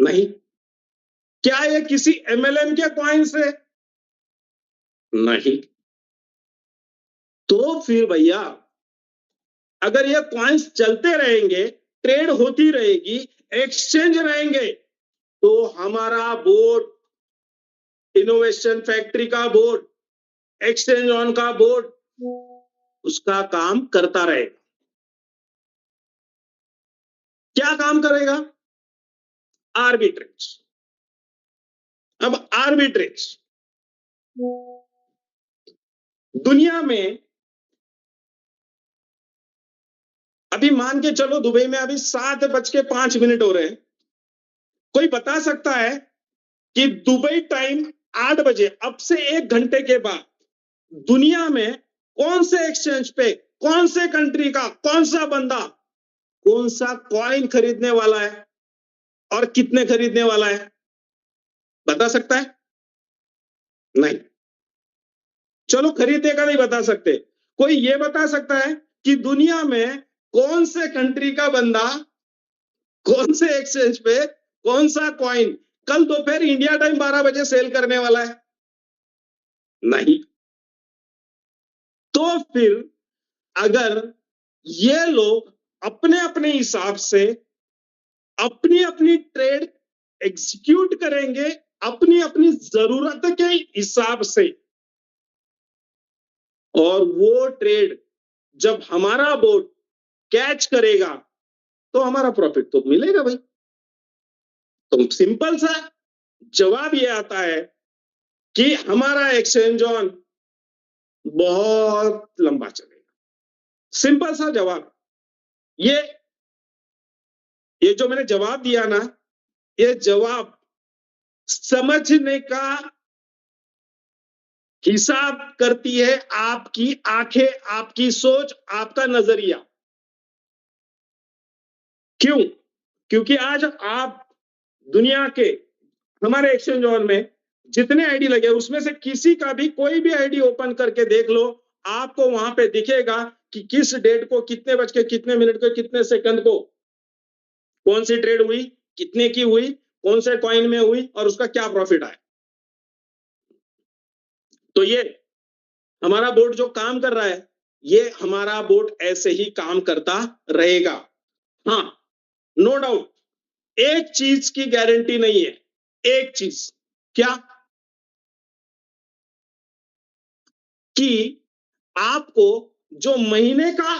नहीं। क्या ये किसी एमएलएम के कॉइन्स है? नहीं। तो फिर भैया, अगर ये कॉइन्स चलते रहेंगे, ट्रेड होती रहेगी, एक्सचेंज रहेंगे, तो हमारा बोर्ड, इनोवेशन फैक्ट्री का बोर्ड, एक्सचेंज ऑन का बोर्ड, उसका काम करता रहेगा। क्या काम करेगा? आर्बिट्रेज। अब आर्बिट्रेज दुनिया में, अभी मान के चलो दुबई में अभी 7:05 हो रहे हैं, कोई बता सकता है कि दुबई टाइम 8 बजे, अब से 1 घंटे के बाद दुनिया में कौन से एक्सचेंज पे, कौन से कंट्री का कौन सा बंदा कौन सा कॉइन खरीदने वाला है और कितने खरीदने वाला है? बता सकता है? नहीं। चलो खरीदने का नहीं बता सकते, कोई ये बता सकता है कि दुनिया में कौन से कंट्री का बंदा कौन से एक्सचेंज पे कौन सा कॉइन कल दोपहर इंडिया टाइम 12 बजे सेल करने वाला है? नहीं। तो फिर अगर ये लोग अपने अपने हिसाब से अपनी अपनी ट्रेड एग्जीक्यूट करेंगे, अपनी अपनी जरूरत के हिसाब से, और वो ट्रेड जब हमारा बोर्ड कैच करेगा, तो हमारा प्रॉफिट तो मिलेगा भाई। तो सिंपल सा जवाब ये आता है कि हमारा एक्सचेंज ऑन बहुत लंबा चलेगा। सिंपल सा जवाब। ये जो मैंने जवाब दिया ना, ये जवाब समझने का हिसाब करती है आपकी आंखें, आपकी सोच, आपका नजरिया। क्यों? क्योंकि आज आप दुनिया के हमारे एक्सचेंज ऑन में जितने आईडी लगे उसमें से किसी का भी कोई भी आईडी ओपन करके देख लो, आपको वहां पे दिखेगा कि किस डेट को कितने बज के कितने मिनट को कितने सेकंड को कौन सी ट्रेड हुई, कितने की हुई, कौन से कॉइन में हुई और उसका क्या प्रॉफिट आया। तो ये हमारा बोर्ड जो काम कर रहा है, ये हमारा बोर्ड ऐसे ही काम करता रहेगा। हाँ, नो डाउट, एक चीज की गारंटी नहीं है, एक चीज क्या, कि आपको जो महीने का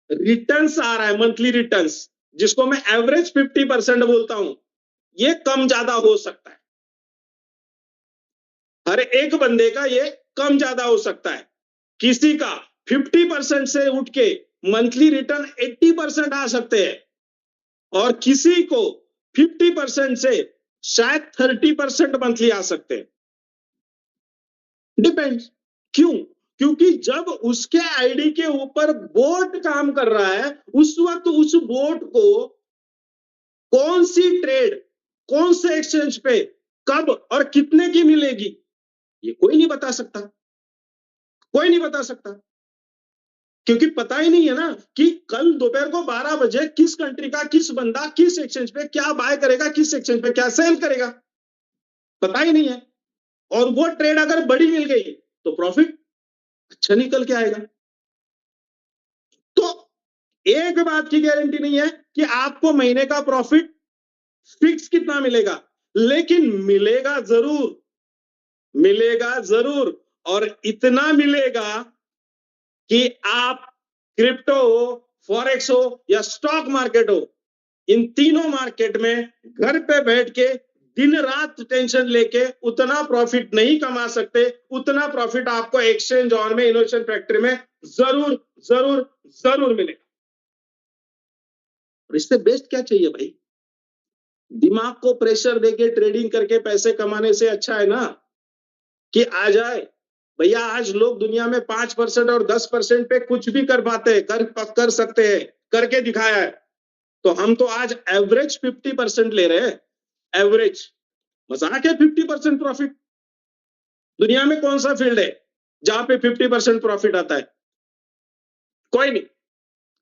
रिटर्न्स आ रहा है, मंथली रिटर्न्स, जिसको मैं एवरेज 50% बोलता हूं, ये कम ज्यादा हो सकता है। हर एक बंदे का ये कम ज्यादा हो सकता है। किसी का 50% से उठ के मंथली रिटर्न 80% आ सकते हैं और किसी को 50% से शायद 30% मंथली आ सकते हैं। डिपेंड्स। क्यों? क्योंकि जब उसके आईडी के ऊपर बोर्ड काम कर रहा है, उस वक्त उस बोर्ड को कौन सी ट्रेड कौन से एक्सचेंज पे कब और कितने की मिलेगी, ये कोई नहीं बता सकता। कोई नहीं बता सकता, क्योंकि पता ही नहीं है ना कि कल दोपहर को 12 बजे किस कंट्री का किस बंदा किस एक्सचेंज पे क्या बाय करेगा, किस एक्सचेंज पे क्या सेल करेगा, पता ही नहीं है। और वो ट्रेड अगर बड़ी मिल गई तो प्रॉफिट अच्छा निकल के आएगा। तो एक बात की गारंटी नहीं है कि आपको महीने का प्रॉफिट फिक्स कितना मिलेगा, लेकिन मिलेगा जरूर, मिलेगा जरूर। और इतना मिलेगा कि आप क्रिप्टो हो, फॉरेक्स हो या स्टॉक मार्केट हो, इन तीनों मार्केट में घर पे बैठ के दिन रात टेंशन लेके उतना प्रॉफिट नहीं कमा सकते, उतना प्रॉफिट आपको एक्सचेंज ऑन में, इनोवेशन फैक्ट्री में जरूर जरूर जरूर मिलेगा। और इससे बेस्ट क्या चाहिए भाई? दिमाग को प्रेशर देके ट्रेडिंग करके पैसे कमाने से अच्छा है ना कि आ जाए भैया। आज लोग दुनिया में 5% और 10% पे कुछ भी कर पाते हैं, कर सकते हैं, करके दिखाया है। तो हम तो आज एवरेज 50% ले रहे हैं, एवरेज। मजाक है 50% प्रॉफिट? दुनिया में कौन सा फील्ड है जहां पे 50% प्रॉफिट आता है? कोई नहीं,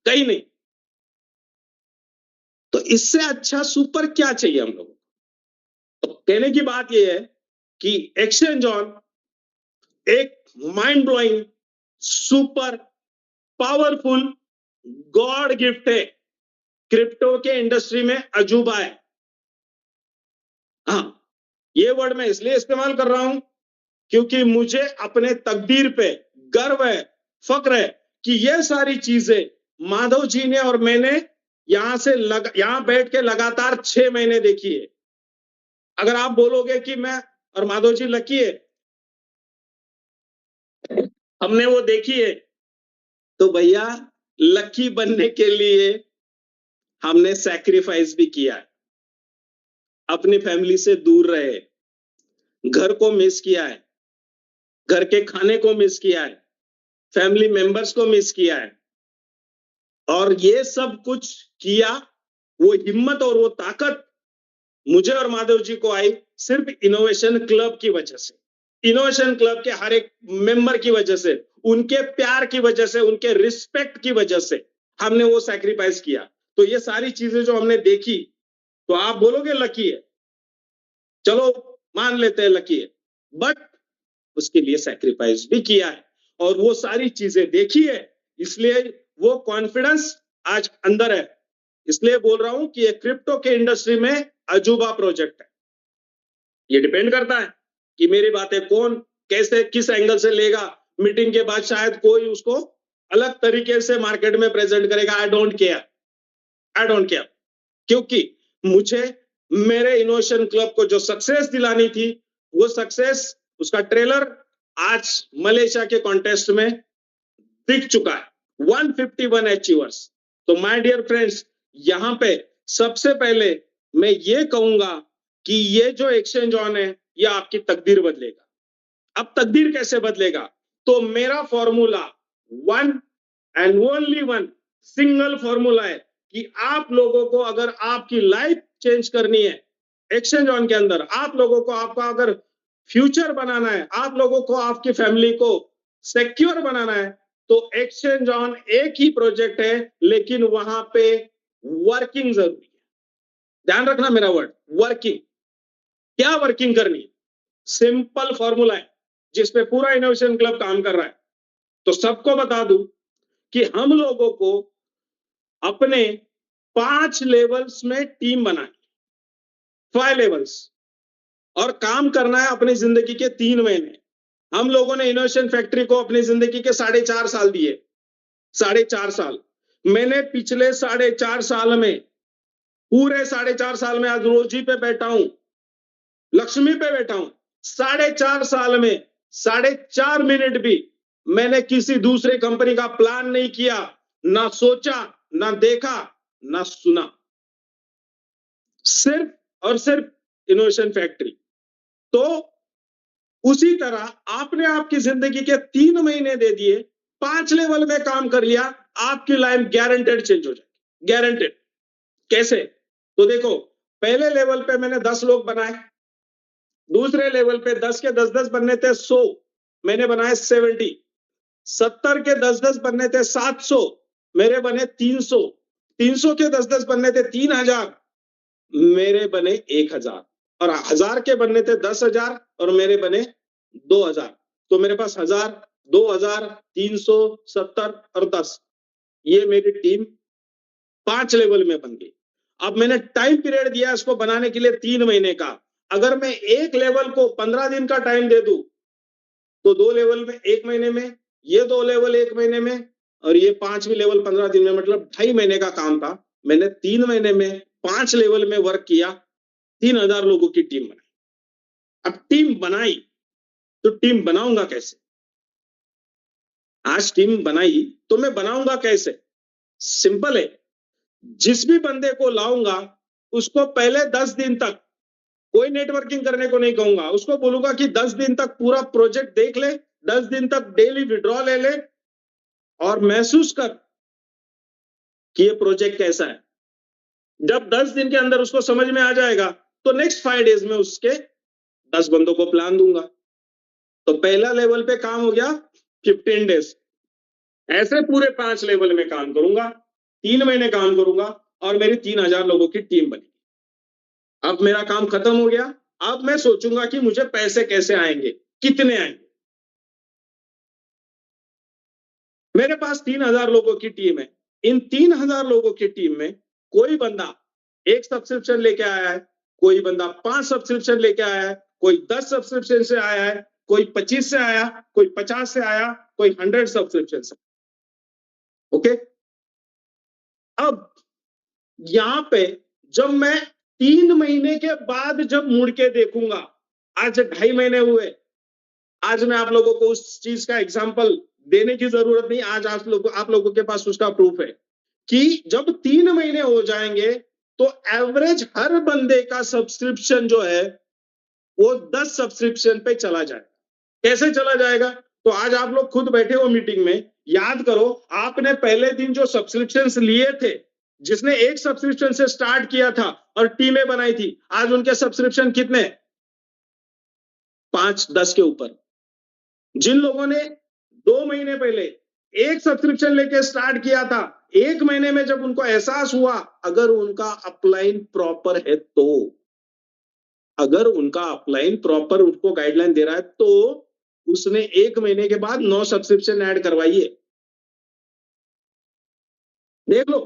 कहीं नहीं। तो इससे अच्छा सुपर क्या चाहिए हम लोगों को? तो कहने की बात यह है कि एक्सचेंज ऑन एक mind blowing, super powerful God gift है, क्रिप्टो के इंडस्ट्री में अजूबा है। हाँ, ये वर्ड मैं इसलिए इस्तेमाल कर रहा हूं क्योंकि मुझे अपने तकदीर पे गर्व है, फक्र है कि ये सारी चीजें माधव जी ने और मैंने यहां बैठ के लगातार 6 महीने देखी है। अगर आप बोलोगे कि मैं और माधव जी लकी है, हमने वो देखी है, तो भैया लकी बनने के लिए हमने सैक्रिफाइस भी किया है, अपनी फैमिली से दूर रहे, घर को मिस किया है, घर के खाने को मिस किया है, फैमिली मेंबर्स को मिस किया है। और ये सब कुछ किया, वो हिम्मत और वो ताकत मुझे और माधव जी को आई सिर्फ इनोवेशन क्लब की वजह से, इनोवेशन क्लब के हर एक मेंबर की वजह से, उनके प्यार की वजह से, उनके रिस्पेक्ट की वजह से हमने वो सैक्रिफाइस किया। तो ये सारी चीजें जो हमने देखी, तो आप बोलोगे लकी है, चलो मान लेते हैं लकी है, बट उसके लिए सैक्रिफाइस भी किया है और वो सारी चीजें देखी है, इसलिए वो कॉन्फिडेंस आज अंदर है। इसलिए बोल रहा हूं कि ये क्रिप्टो के इंडस्ट्री में अजूबा प्रोजेक्ट है। ये डिपेंड करता है कि मेरी बातें कौन कैसे किस एंगल से लेगा। मीटिंग के बाद शायद कोई उसको अलग तरीके से मार्केट में प्रेजेंट करेगा। I don't care, I don't care, क्योंकि मुझे मेरे इनोवेशन क्लब को जो सक्सेस दिलानी थी, वो सक्सेस, उसका ट्रेलर आज मलेशिया के कॉन्टेस्ट में दिख चुका है। 151 अचीवर्स। तो माय डियर फ्रेंड्स, यहां पे सबसे पहले मैं ये कहूंगा कि ये जो एक्सचेंज ऑन है, ये आपकी तकदीर बदलेगा। अब तकदीर कैसे बदलेगा? तो मेरा formula one and only one single formula है कि आप लोगों को अगर आपकी लाइफ चेंज करनी है एक्सचेंज ऑन के अंदर, आप लोगों को आपका अगर फ्यूचर बनाना है, आप लोगों को आपकी फैमिली को सिक्योर बनाना है, तो एक्सचेंज ऑन एक ही प्रोजेक्ट है, लेकिन वहां पे वर्किंग जरूरी है। ध्यान रखना मेरा वर्ड, वर्किंग। क्या वर्किंग करनी है? सिंपल फॉर्मूला है जिसपे पूरा इनोवेशन क्लब काम कर रहा है। तो सबको बता दूं कि हम लोगों को अपने 5 लेवल्स में टीम बनानी, 5 लेवल्स, और काम करना है अपनी जिंदगी के 3 महीने। हम लोगों ने इनोवेशन फैक्ट्री को अपनी जिंदगी के 4.5 साल दिए, 4.5 साल। मैंने पिछले 4.5 साल में, पूरे 4.5 साल में, आज रोजी पे बैठा हूं, लक्ष्मी पे बैठा हूं, 4.5 साल में 4.5 मिनट भी मैंने किसी दूसरे कंपनी का प्लान नहीं किया, ना सोचा, ना देखा, ना सुना। सिर्फ और सिर्फ इनोवेशन फैक्ट्री। तो उसी तरह आपने आपकी जिंदगी के 3 महीने दे दिए, 5 लेवल में काम कर लिया, आपकी लाइफ गारंटेड चेंज हो जाएगी, गारंटेड। कैसे? तो देखो, पहले लेवल पे मैंने 10 लोग बनाए, दूसरे लेवल पे 10 के 10-10 बनने थे 100, मैंने बनाए 70। 70 के 10-10 बनने थे 700, मेरे बने 300। 300 के 10-10 बनने थे 3000, मेरे बने 1000। और 1000 के बनने थे 10,000 और मेरे बने 2000। तो मेरे पास 1000, 2000, 300, 70 और 10, ये मेरी टीम 5 लेवल में बन गई। अब मैंने टाइम पीरियड दिया इसको बनाने के लिए 3 महीने का। अगर मैं एक लेवल को 15 दिन का टाइम दे दूं, तो 2 लेवल में 1 महीने में, ये 2 लेवल 1 महीने में, और ये 5वीं लेवल 15 दिन में, मतलब 2.5 महीने का काम था। मैंने 3 महीने में 5 लेवल में वर्क किया, 3000 लोगों की टीम बनाई। अब टीम बनाई तो टीम बनाऊंगा कैसे? आज टीम बनाई तो मैं बनाऊंगा कैसे? सिंपल है, जिस भी बंदे को लाऊंगा उसको पहले 10 दिन तक कोई नेटवर्किंग करने को नहीं कहूंगा, उसको बोलूंगा कि 10 दिन तक पूरा प्रोजेक्ट देख ले, 10 दिन तक डेली विड्रॉ ले ले और महसूस कर कि ये प्रोजेक्ट कैसा है। जब 10 दिन के अंदर उसको समझ में आ जाएगा, तो नेक्स्ट 5 डेज में उसके 10 बंदों को प्लान दूंगा। तो पहला लेवल पे काम हो गया 15 डेज। ऐसे पूरे 5 लेवल में काम करूंगा, 3 महीने काम करूंगा और मेरी 3000 लोगों की टीम बनी। अब मेरा काम खत्म हो गया। अब मैं सोचूंगा कि मुझे पैसे कैसे आएंगे, कितने आएंगे। मेरे पास 3000 लोगों की टीम है। इन 3000 लोगों की टीम में कोई बंदा 1 सब्सक्रिप्शन लेके आया है, कोई बंदा 5 सब्सक्रिप्शन लेके आया है, कोई 10 सब्सक्रिप्शन से आया है, कोई 25 से आया, कोई 50 से आया, कोई 100 सब्सक्रिप्शन से। ओके, अब यहां पे जब मैं 3 महीने के बाद जब मुड़ के देखूंगा, आज 2.5 महीने हुए, आज मैं आप लोगों को उस चीज का एग्जाम्पल देने की जरूरत नहीं, आज आप लोगों के पास उसका प्रूफ है कि जब 3 महीने हो जाएंगे तो एवरेज हर बंदे का सब्सक्रिप्शन जो है वो 10 सब्सक्रिप्शन पे चला जाएगा। कैसे चला जाएगा? तो आज आप लोग खुद बैठे हो मीटिंग में, याद करो आपने पहले दिन जो सब्सक्रिप्शंस लिए थे, जिसने 1 सब्सक्रिप्शन से स्टार्ट किया था और टीमें बनाई थी, आज उनके सब्सक्रिप्शन कितने? 5-10 के ऊपर। जिन लोगों ने 2 महीने पहले 1 सब्सक्रिप्शन लेके स्टार्ट किया था, 1 महीने में जब उनको एहसास हुआ, अगर उनका अपलाइन प्रॉपर है तो, अगर उनका अपलाइन प्रॉपर उनको गाइडलाइन दे रहा है तो उसने 1 महीने के बाद 9 सब्सक्रिप्शन ऐड करवाई है। देख लो,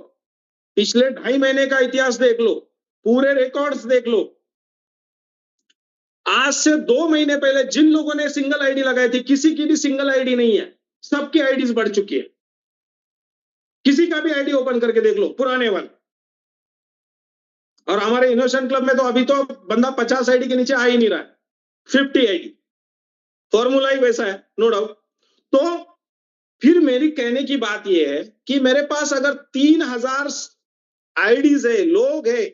पिछले 2.5 महीने का इतिहास देख लो, पूरे रिकॉर्ड्स देख लो। आज से 2 महीने पहले जिन लोगों ने सिंगल आईडी लगाई थी, किसी की भी सिंगल आईडी नहीं है, सबकी आईडीज बढ़ चुकी है। किसी का भी आईडी ओपन करके देख लो, पुराने वाले। और हमारे इनोवेशन क्लब में तो अभी तो बंदा 50 आईडी के नीचे आ ही नहीं रहा है, 50 आईडी। फॉर्मूला ही वैसा है, नो डाउट। तो फिर मेरी कहने की बात यह है कि मेरे पास अगर 3000 आईडीज है, लोग है,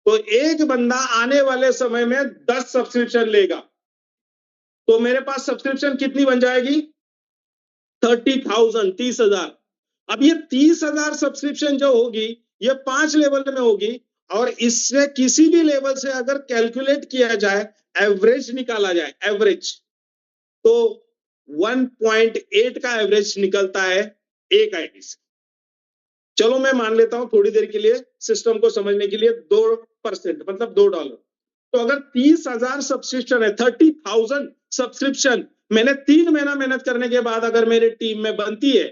तो एक बंदा आने वाले समय में 10 सब्सक्रिप्शन लेगा। तो मेरे पास सब्सक्रिप्शन कितनी बन जाएगी? 30,000, 30,000। अब ये 30,000 सब्सक्रिप्शन जो होगी ये 5 लेवल में होगी, और इससे किसी भी लेवल से अगर कैलकुलेट किया जाए, एवरेज निकाला जाए, एवरेज, तो 1.8 का एवरेज निकलता है एक आईडी से। चलो मैं मान लेता हूं थोड़ी देर के लिए सिस्टम को समझने के लिए 2%, मतलब $2। तो अगर 30,000 सब्सक्रिप्शन है, 30,000 सब्सक्रिप्शन मैंने 3 महीना मेहनत करने के बाद अगर मेरी टीम में बनती है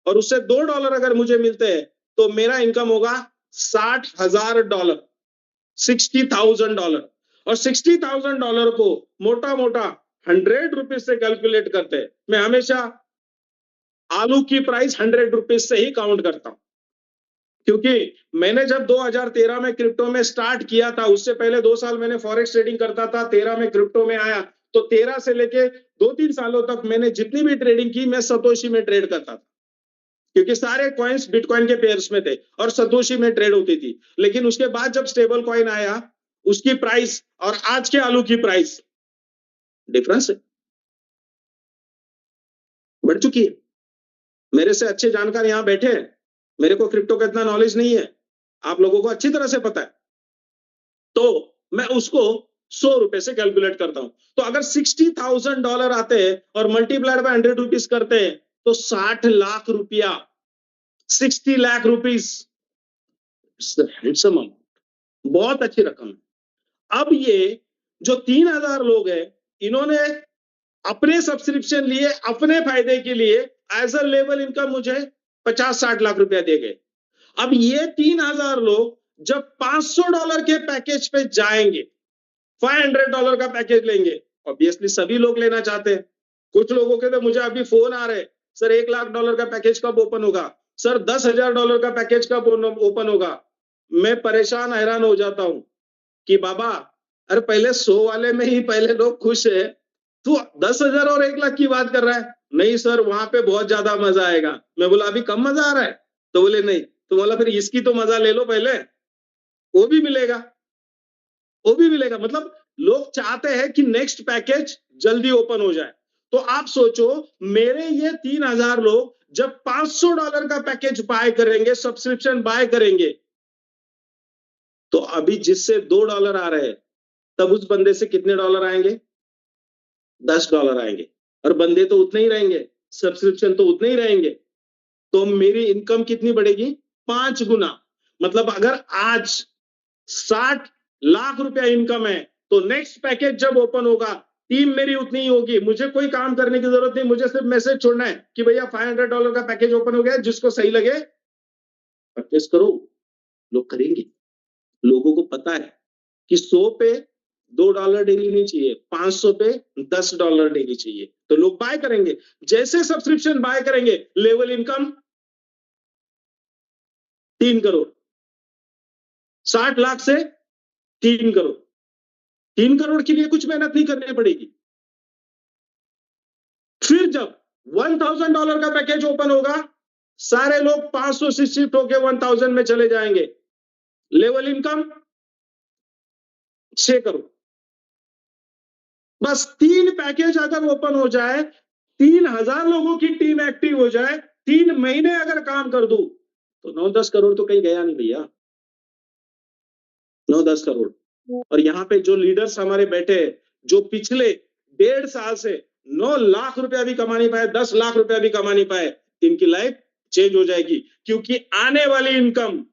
और उससे $2 अगर मुझे मिलते हैं, तो मेरा इनकम होगा $60,000, $60,000। और $60,000 को मोटा मोटा 100 रुपीज से कैलकुलेट करते हैं। मैं हमेशा आलू की प्राइस 100 रुपीज से ही काउंट करता हूं, क्योंकि मैंने जब 2013 में क्रिप्टो में स्टार्ट किया था, उससे पहले 2 साल मैंने फॉरेक्स ट्रेडिंग करता था, 13 में क्रिप्टो में आया, तो 13 से लेके 2-3 सालों तक मैंने जितनी भी ट्रेडिंग की, मैं सतोशी में ट्रेड करता था, क्योंकि सारे कॉइन्स बिटकॉइन के पेयर्स में थे और सतोशी में ट्रेड होती थी। लेकिन उसके बाद जब स्टेबल कॉइन आया, उसकी प्राइस और आज के आलू की प्राइस डिफरेंस है, बढ़ चुकी है। मेरे से अच्छे जानकार यहां बैठे हैं, मेरे को क्रिप्टो का इतना नॉलेज नहीं है, आप लोगों को अच्छी तरह से पता है, तो मैं उसको 100 रुपए से कैलकुलेट करता हूं। तो अगर $60,000 आते हैं और मल्टीप्लाइड बाय 100 रुपीज करते हैं, तो 60 लाख रुपया, 60 लाख रुपीज, हैंडसम अमाउंट, बहुत अच्छी रकम है। अब ये जो 3,000 लोग हैं, इन्होंने अपने सब्सक्रिप्शन लिए, अपने फायदे के लिए, एज अ लेवल इनकम मुझे 50-60 लाख रुपया दे गए। अब ये 3,000 लोग जब $500 के पैकेज पे जाएंगे, $500 का पैकेज लेंगे, ऑब्वियसली सभी लोग लेना चाहते हैं। कुछ लोगों के तो मुझे अभी फोन आ रहे, सर $1 लाख का पैकेज कब ओपन होगा, सर $10,000 का पैकेज कब ओपन होगा। मैं परेशान हैरान हो जाता हूं कि बाबा, अरे पहले 100 वाले में ही पहले लोग खुश है, तू 10,000 और 1 लाख की बात कर रहा है। नहीं सर, वहां पे बहुत ज्यादा मजा आएगा। मैं बोला अभी कम मजा आ रहा है, तो बोले नहीं, तो बोला फिर इसकी तो मजा ले लो पहले, वो भी मिलेगा, वो भी मिलेगा। मतलब लोग चाहते हैं कि नेक्स्ट पैकेज जल्दी ओपन हो जाए। तो आप सोचो, मेरे ये 3,000 लोग जब $500 का पैकेज बाय करेंगे, सब्सक्रिप्शन बाय करेंगे, तो अभी जिससे $2 आ रहे हैं, तब उस बंदे से कितने डॉलर आएंगे? $10 आएंगे। और बंदे तो उतने ही रहेंगे, सब्सक्रिप्शन तो उतने ही रहेंगे, तो मेरी इनकम कितनी बढ़ेगी? 5 गुना। मतलब अगर आज 60 लाख रुपया इनकम है, तो नेक्स्ट पैकेज जब ओपन होगा, टीम मेरी उतनी ही होगी, मुझे कोई काम करने की जरूरत नहीं, मुझे सिर्फ मैसेज छोड़ना है कि भैया $500 का पैकेज ओपन हो गया है, जिसको सही लगे परचेस करो। लोग करेंगे। लोगों को पता है कि 100 पे $2 डेली नहीं चाहिए, 500 पे $10 डेली चाहिए, तो लोग बाय करेंगे। जैसे सब्सक्रिप्शन बाय करेंगे, लेवल इनकम 3 करोड़, 60 लाख से 3 करोड़। 3 करोड़ के लिए कुछ मेहनत नहीं करनी पड़ेगी। फिर जब $1,000 का पैकेज ओपन होगा, सारे लोग 500 से शिफ्ट होकर 1,000 में चले जाएंगे, लेवल इनकम 6 करोड़। बस 3 पैकेज अगर ओपन हो जाए, 3,000 लोगों की टीम एक्टिव हो जाए, 3 महीने अगर काम कर दूं, तो 9-10 करोड़ तो कहीं गया नहीं भैया, 9-10 करोड़। और यहाँ पे जो लीडर्स हमारे बैठे, जो पिछले 1.5 साल से 9 लाख रुपया भी कमा नहीं पाए, 10 लाख रुपया भी कमा नहीं पाए, इनकी लाइफ चेंज हो जाएगी। क्योंकि आने वाली इनकम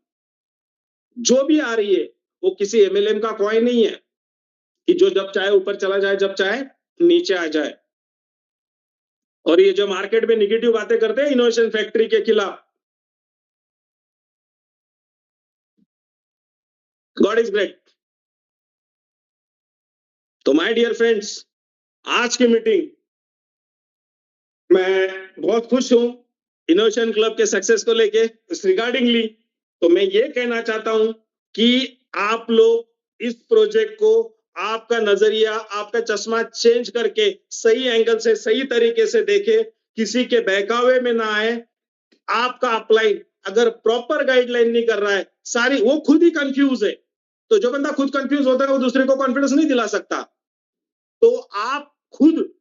जो भी आ रही है, वो किसी MLM का कॉइन नहीं है कि जो जब चाहे ऊपर चला जाए, जब चाहे नीचे आ जाए। और ये जो मार्केट में निगेटिव बातें करते हैं इनोवेशन फैक्ट्री के खिलाफ, गॉड इज ग्रेट। तो माय डियर फ्रेंड्स, आज की मीटिंग मैं बहुत खुश हूं इनोवेशन क्लब के सक्सेस को लेके। इस रिगार्डिंगली तो मैं ये कहना चाहता हूं कि आप लोग इस प्रोजेक्ट को, आपका नजरिया, आपका चश्मा चेंज करके सही एंगल से, सही तरीके से देखें, किसी के बहकावे में ना आए। आपका अपलाइन अगर प्रॉपर गाइडलाइन नहीं कर रहा है, सारी वो खुद ही कंफ्यूज है, तो जो बंदा खुद कंफ्यूज होता है वो दूसरे को कॉन्फिडेंस नहीं दिला सकता। तो आप खुद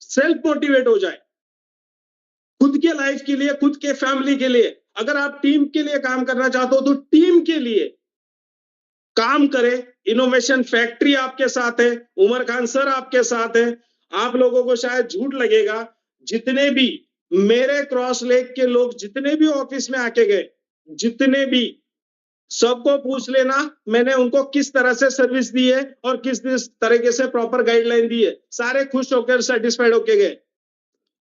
सेल्फ मोटिवेट हो जाए, खुद के लाइफ के लिए, खुद के फैमिली के लिए। अगर आप टीम के लिए काम करना चाहते हो तो टीम के लिए काम करें। इनोवेशन फैक्ट्री आपके साथ है, उमर खान सर आपके साथ है। आप लोगों को शायद झूठ लगेगा, जितने भी मेरे क्रॉस लेक के लोग जितने भी ऑफिस में आके गए, जितने भी, सबको पूछ लेना मैंने उनको किस तरह से सर्विस दी है और किस तरीके से प्रॉपर गाइडलाइन दी है। सारे खुश होकर सेटिस्फाइड होके गए।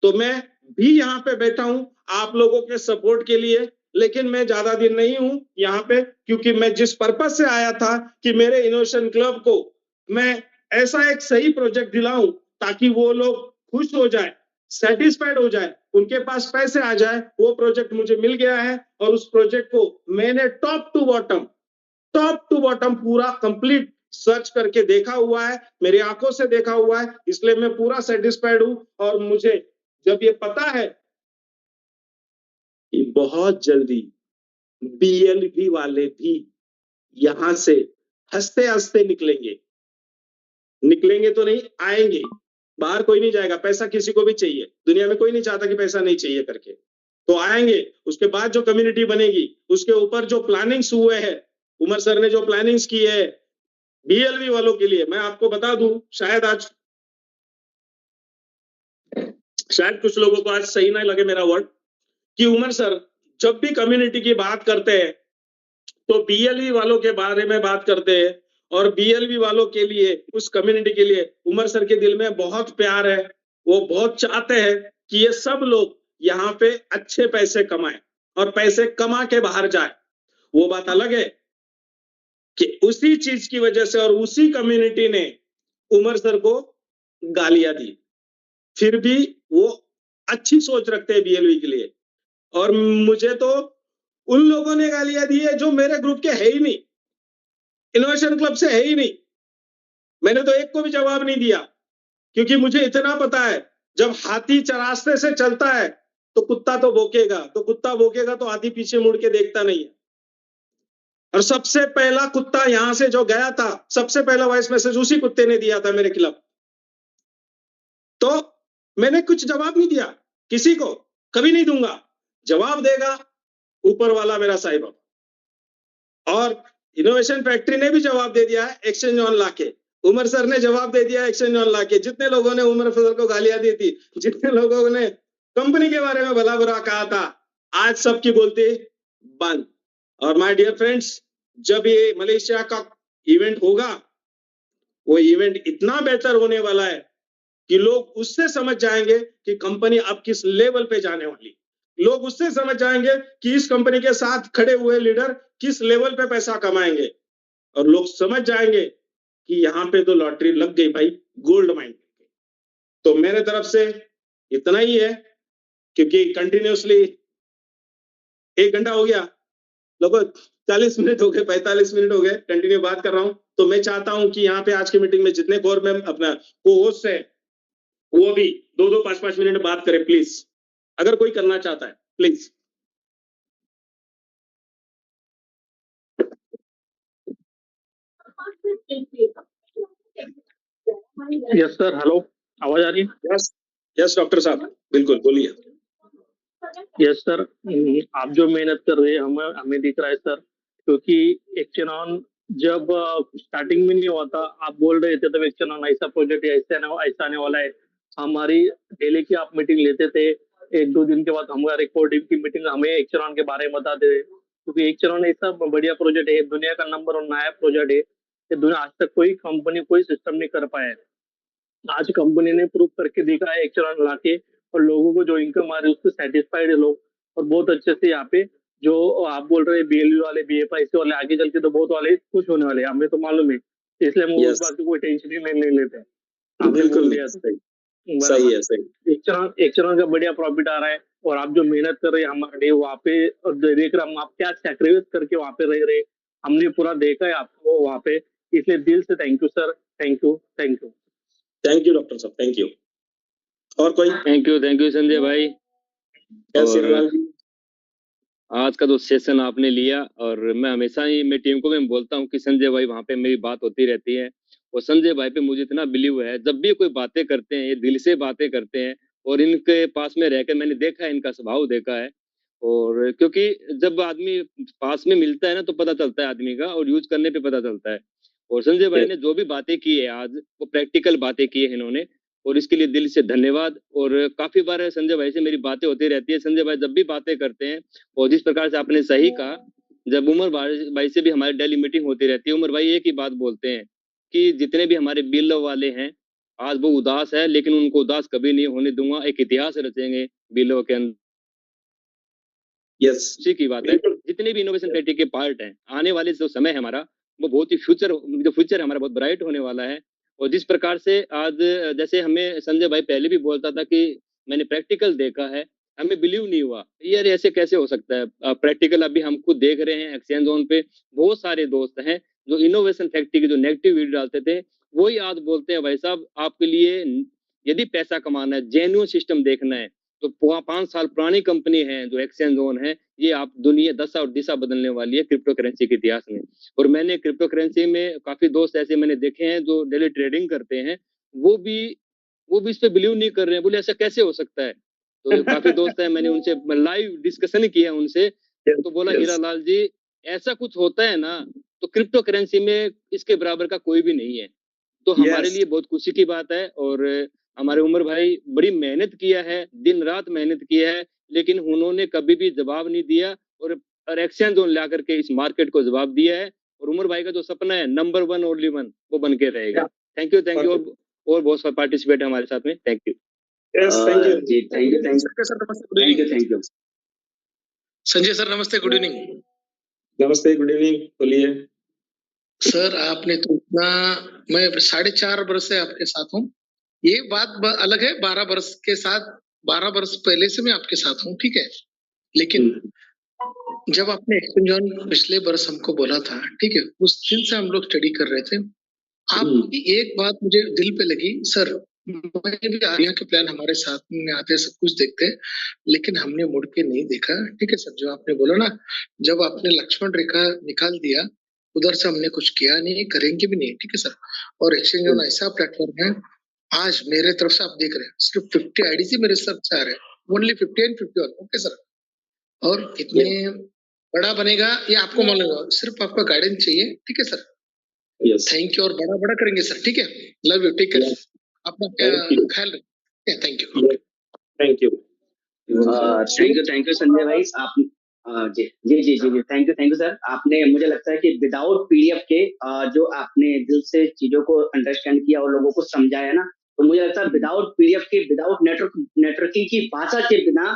तो मैं भी यहाँ पे बैठा हूं आप लोगों के सपोर्ट के लिए, लेकिन मैं ज्यादा दिन नहीं हूं यहाँ पे, क्योंकि मैं जिस पर्पज से आया था कि मेरे इनोवेशन क्लब को मैं ऐसा एक सही प्रोजेक्ट दिलाऊं ताकि वो लोग खुश हो जाए, सेटिस्फाइड हो जाए, उनके पास पैसे आ जाए। वो प्रोजेक्ट मुझे मिल गया है और उस प्रोजेक्ट को मैंने टॉप टू बॉटम पूरा कंप्लीट सर्च करके देखा हुआ है, मेरी आंखों से देखा हुआ है, इसलिए मैं पूरा सेटिस्फाइड हूं। और मुझे जब ये पता है कि बहुत जल्दी बीएलवी वाले भी यहां से हंसते हंसते निकलेंगे तो नहीं, आएंगे। बाहर कोई नहीं जाएगा, पैसा किसी को भी चाहिए, दुनिया में कोई नहीं चाहता कि पैसा नहीं चाहिए करके, तो आएंगे। उसके बाद जो कम्युनिटी बनेगी, उसके ऊपर जो प्लानिंग्स हुए हैं, उमर सर ने जो प्लानिंग्स की है बीएलवी वालों के लिए, मैं आपको बता दूं, शायद कुछ लोगों को आज सही ना लगे मेरा वर्ड, कि उमर सर जब भी कम्युनिटी की बात करते हैं तो बीएलवी वालों के बारे में बात करते हैं, और बीएलवी वालों के लिए, उस कम्युनिटी के लिए उमर सर के दिल में बहुत प्यार है। वो बहुत चाहते हैं कि ये सब लोग यहाँ पे अच्छे पैसे कमाएं और पैसे कमा के बाहर जाए। वो बात अलग है कि उसी चीज की वजह से और उसी कम्युनिटी ने उमर सर को गालियां दी, फिर भी वो अच्छी सोच रखते हैं बीएलवी के लिए। और मुझे तो उन लोगों ने गालियां दी है जो मेरे ग्रुप के है ही नहीं, इनोवेशन क्लब से है ही नहीं। मैंने तो एक को भी जवाब नहीं दिया, क्योंकि मुझे इतना पता है जब हाथी चरास्ते से चलता है तो कुत्ता तो भौंकेगा, तो कुत्ता भौंकेगा तो हाथी पीछे मुड़ के देखता नहीं है। और सबसे पहला कुत्ता यहां से जो गया था, सबसे पहला वॉइस मैसेज उसी कुत्ते ने दिया था मेरे खिलाफ। तो मैंने कुछ जवाब नहीं दिया किसी को, कभी नहीं दूंगा। जवाब देगा ऊपर वाला मेरा साईं बाबा। और इनोवेशन फैक्ट्री ने भी जवाब दे दिया है एक्सचेंज ऑन लाके, उमर सर ने जवाब दे दिया एक्सचेंज ऑन लाके। जितने लोगों ने उमर सर को गालियां दी थी, जितने लोगों ने कंपनी के बारे में भला बुरा कहा था, आज सबकी बोलती बंद। और माय डियर फ्रेंड्स, जब ये मलेशिया का इवेंट होगा, वो इवेंट इतना बेहतर होने वाला है कि लोग उससे समझ जाएंगे कि कंपनी अब किस लेवल पे जाने वाली। लोग उससे समझ जाएंगे कि इस कंपनी के साथ खड़े हुए लीडर किस लेवल पे पैसा कमाएंगे। और लोग समझ जाएंगे कि यहाँ पे तो लॉटरी लग गई भाई, गोल्ड माइन। तो मेरे तरफ से इतना ही है, क्योंकि कंटिन्यूअसली 1 घंटा हो गया, लगभग 40 मिनट हो गए, 45 मिनट हो गए कंटिन्यू बात कर रहा हूं। तो मैं चाहता हूं कि यहाँ पे आज की मीटिंग में जितने कोर में अपना को होस्ट है, वो भी 2-2, 5-5 मिनट बात करें प्लीज, अगर कोई करना चाहता है प्लीज। यस सर, हेलो, आवाज आ रही है? यस यस डॉक्टर साहब, बिल्कुल बोलिए। यस सर, आप जो मेहनत कर रहे हैं हमें दिख रहा है सर, क्योंकि एक्चनॉन जब स्टार्टिंग में नहीं हुआ था, आप बोल रहे थे तब एक्चनॉन ऐसा प्रोजेक्ट है, ऐसा आने वाला है। हमारी डेली की आप मीटिंग लेते थे, 1-2 दिन के बाद हमारा रिकॉर्डिंग की मीटिंग हमें एक्चनॉन के बारे में बताते थे, क्योंकि एक्चनॉन ऐसा बढ़िया प्रोजेक्ट है, दुनिया का नंबर 1 नया प्रोजेक्ट है। दुनिया आज तक कोई कंपनी कोई सिस्टम नहीं कर पाया है। आज कंपनी ने प्रूव करके दिखा है एक्चुअल लाके, और लोगों को जो इनकम आ रही है उससे सेटिस्फाइड है लोग, और बहुत अच्छे से यहाँ पे जो आप बोल रहे हैं बीएलयू वाले, बीएफआईसी वाले, आगे चल के तो बहुत वाले खुश होने वाले हैं, हमें तो मालूम है, इसलिए हम उस बात की कोई टेंशन ही नहीं लेते। बिल्कुल सही है, सही। एक्चुअल का बढ़िया प्रॉफिट आ रहा है, और आप जो मेहनत कर रहे हैं हमारे वहाँ पे, और देख रहे हम आप क्या सैक्रिफाइस करके वहाँ पे रह रहे, हमने पूरा देखा है आपको वहाँ पे, इसलिए दिल से thank you sir, thank you thank you. Thank you doctor साहब, थैंक यू। और कोई? थैंक यू संजय भाई। कैसे और लाल जी? आज का जो सेशन आपने लिया, और मैं हमेशा ही मैं टीम को भी बोलता हूँ कि संजय भाई वहाँ पे मेरी बात होती रहती है, और संजय भाई पे मुझे इतना बिलीव है, जब भी कोई बातें करते हैं ये दिल से बातें करते हैं और इनके पास में रहकर मैंने देखा है, इनका स्वभाव देखा है। और क्योंकि जब आदमी पास में मिलता है ना तो पता चलता है आदमी का, और यूज करने पे पता चलता है। और संजय भाई ने जो भी बातें की है आज, वो प्रैक्टिकल बातें की है इन्होंने, और इसके लिए दिल से धन्यवाद। और काफी बार संजय भाई से मेरी बातें होती रहती है। संजय भाई जब भी बातें करते हैं, और जिस प्रकार से आपने सही कहा, जब उमर भाई से भी हमारी डेली मीटिंग होती रहती है, उमर भाई एक ही बात बोलते हैं कि जितने भी हमारे बिल वाले हैं, आज वो उदास है, लेकिन उनको उदास कभी नहीं होने दूंगा। एक इतिहास रचेंगे बिलो के अंदर। यस, खुशी की बात है, जितने भी इनोवेशन फैक्ट्री के पार्ट हैं, आने वाले जो समय है हमारा, वो बहुत ही फ्यूचर हमारा बहुत ब्राइट होने वाला है। और जिस प्रकार से आज, जैसे हमें संजय भाई पहले भी बोलता था कि मैंने प्रैक्टिकल देखा है, हमें बिलीव नहीं हुआ, यार ऐसे कैसे हो सकता है। प्रैक्टिकल अभी हम खुद देख रहे हैं, एक्सचेंज जोन पे बहुत सारे दोस्त हैं जो इनोवेशन फैक्ट्री के जो नेगेटिव वीडियो डालते थे, वही आज बोलते हैं भाई साहब आपके लिए यदि पैसा कमाना है, जेन्युइन सिस्टम देखना है, तो 5 साल पुरानी कंपनी है जो एक्सचेंज जोन है, ये आप दुनिया दशा और दिशा बदलने वाली है क्रिप्टो करेंसी के इतिहास में। और मैंने क्रिप्टो करेंसी में काफी दोस्त ऐसे मैंने देखे हैं जो डेली ट्रेडिंग करते हैं, वो भी इस पे बिलीव नहीं कर रहे हैं, बोले ऐसा कैसे हो सकता है। तो काफी दोस्त है, मैंने उनसे लाइव डिस्कशन किया उनसे, तो बोला हीरा लाल जी ऐसा कुछ होता है ना, तो क्रिप्टो करेंसी में इसके बराबर का कोई भी नहीं है। तो हमारे लिए बहुत खुशी की बात है। और हमारे उमर भाई बड़ी मेहनत किया है, दिन रात मेहनत किया है, लेकिन उन्होंने कभी भी जवाब नहीं दिया, और एक्सचेंज जोन ला करके इस मार्केट को जवाब दिया है। और उमर भाई का जो सपना है नंबर 1 ओनली 1, वो बन के रहेगा। थैंक यू और बहुत सारे पार्टिसिपेट है हमारे साथ में। Thank you. जी thank you thank you. Sanjay sir नमस्ते, गुड इवनिंग। नमस्ते, गुड इवनिंग, बोलिए। सर आपने तो इतना, मैं 4.5 वर्ष से आपके साथ हूँ, ये बात अलग है। 12 वर्ष के साथ, 12 वर्ष पहले से मैं आपके साथ हूँ, ठीक है। लेकिन जब आपने एक्सचेंज जोन पिछले वर्ष हमको बोला था, ठीक है, उस दिन से हम लोग स्टडी कर रहे थे। आपकी एक बात मुझे दिल पे लगी सर, मैंने भी आर्या के प्लान हमारे साथ में आते, सब कुछ देखते हैं, लेकिन हमने मुड़ के नहीं देखा, ठीक है सर। जो आपने बोला ना, जब आपने लक्ष्मण रेखा निकाल दिया, उधर से हमने कुछ किया नहीं, करेंगे भी नहीं, ठीक है सर। और एक्सचेंज जोन ऐसा प्लेटफॉर्म है, आज मेरे तरफ से आप देख रहे हैं सिर्फ 50 आईडीसी मेरे सर से आ रहे हैं, ओनली 50 एंड 51, ओके सर। और इतने बड़ा बनेगा ये आपको मालूम है, सिर्फ आपका गाइडेंस चाहिए, ठीक है सर। थैंक यू, और बड़ा बड़ा करेंगे सर, ठीक है। लव यू, टेक केयर, अपना ख्याल रखिए। Thank you. Thank you. Thank you Sanjay भाई। आप जी जी जी जी थैंक यू सर। आपने, मुझे लगता है कि विदाउट पीडीएफ के जो आपने दिल से चीजों को अंडरस्टैंड किया और लोगों को समझाया ना, तो मुझे लगता है विदाउट पीडीएफ के, विदाउट नेटवर्किंग की भाषा के बिना